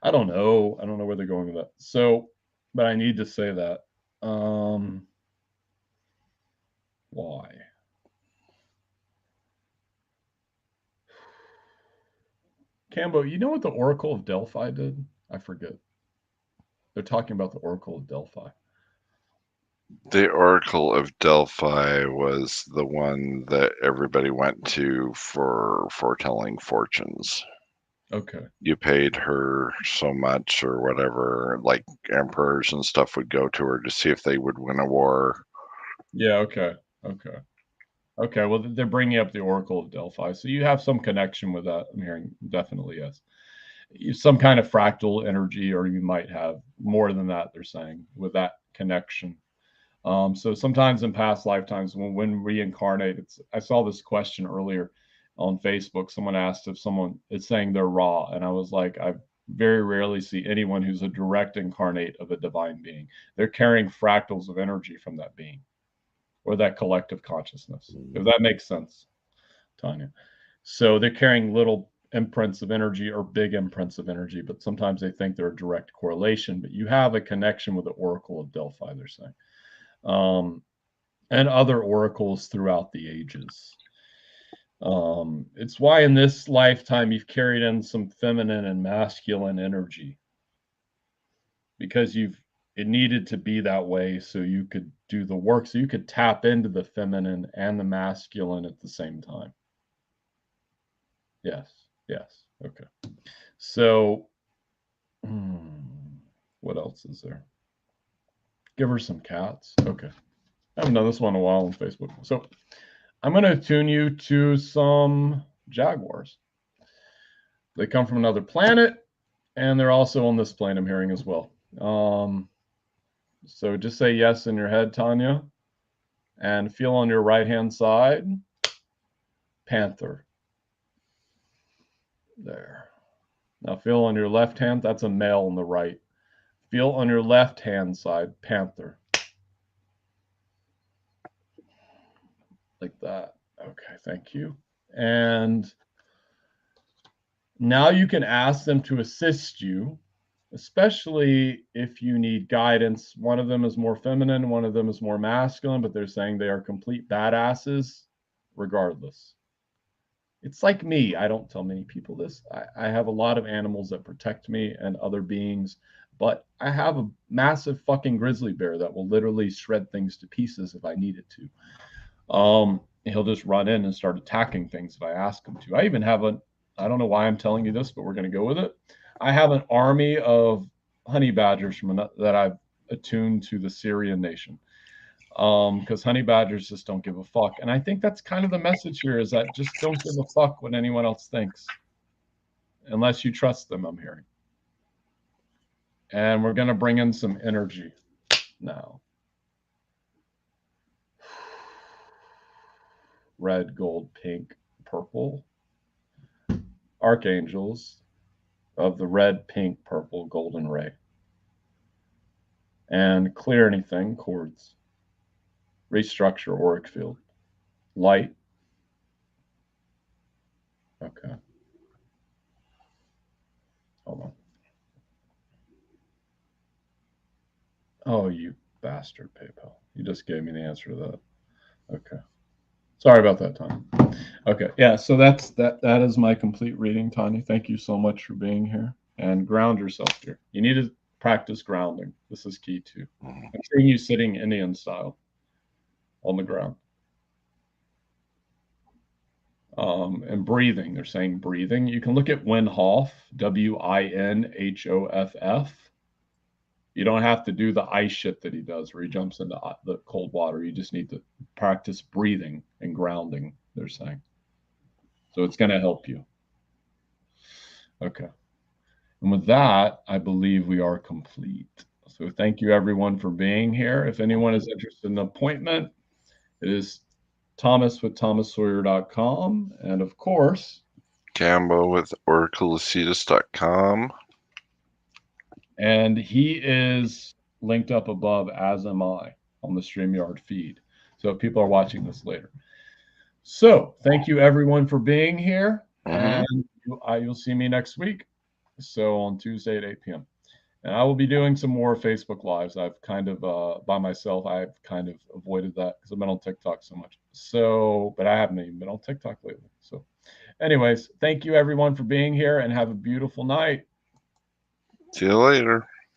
I don't know where they're going with that. So, but I need to say that. Why? Cambo, you know what the Oracle of Delphi did? I forget. They're talking about the Oracle of Delphi. The Oracle of Delphi was the one that everybody went to for foretelling fortunes. Okay. You paid her so much or whatever, like emperors and stuff would go to her to see if they would win a war. Yeah, okay. Okay. Okay, well, they're bringing up the Oracle of Delphi, so you have some connection with that. I'm hearing definitely yes. Some kind of fractal energy, or you might have more than that. They're saying with that connection. So sometimes in past lifetimes, when reincarnate, I saw this question earlier on Facebook. Someone asked if someone is saying they're raw, and I was like, I very rarely see anyone who's a direct incarnate of a divine being. They're carrying fractals of energy from that being or that collective consciousness, if that makes sense, Tanya. So they're carrying little imprints of energy or big imprints of energy, but sometimes they think they're a direct correlation. But you have a connection with the Oracle of Delphi, they're saying, and other oracles throughout the ages. It's why in this lifetime you've carried in some feminine and masculine energy, because it needed to be that way so you could do the work, so you could tap into the feminine and the masculine at the same time. Yes. Okay. So, what else is there? Give her some cats. Okay. I haven't done this one in a while on Facebook. So, I'm going to attune you to some jaguars. They come from another planet, and they're also on this plane, I'm hearing as well. So just say yes in your head, Tanya, and feel on your right-hand side, panther. There. Now feel on your left hand, that's a male on the right. Feel on your left-hand side, panther. Like that. Okay, thank you. And now you can ask them to assist you, especially if you need guidance. One of them is more feminine, one of them is more masculine, but they're saying they are complete badasses regardless. It's like me. I don't tell many people this. I have a lot of animals that protect me and other beings, but I have a massive fucking grizzly bear that will literally shred things to pieces if I needed to. He'll just run in and start attacking things if I ask him to. I even have I don't know why I'm telling you this, but we're going to go with it. I have an army of honey badgers that I've attuned to the Syrian nation. Because honey badgers just don't give a fuck. And I think that's kind of the message here, is that just don't give a fuck what anyone else thinks. Unless you trust them, I'm hearing. And we're going to bring in some energy now. Red, gold, pink, purple. Archangels of the red, pink, purple, golden ray. And clear anything, chords. Restructure auric field. Light. Okay. Hold on. Oh, you bastard, PayPal. You just gave me the answer to that. Okay. Sorry about that, Tanya. Okay. Yeah, so that is my complete reading, Tanya. Thank you so much for being here. And ground yourself here. You need to practice grounding. This is key too. I'm seeing you sitting Indian style on the ground. And breathing. They're saying breathing. You can look at Win Hof, Winhoff. You don't have to do the ice shit that he does where he jumps into the cold water. You just need to practice breathing and grounding, they're saying. So it's going to help you. Okay. And with that, I believe we are complete. So thank you, everyone, for being here. If anyone is interested in an appointment, it is Thomas with ThomasSawyer.com. And of course, Cambo with OracleAcetus.com. And he is linked up above, as am I, on the StreamYard feed. So if people are watching this later. So thank you, everyone, for being here. And you'll see me next week. So on Tuesday at 8 p.m. And I will be doing some more Facebook Lives. I've kind of, by myself, I've kind of avoided that because I've been on TikTok so much. So, but I haven't even been on TikTok lately. So anyways, thank you, everyone, for being here, and have a beautiful night. See you later.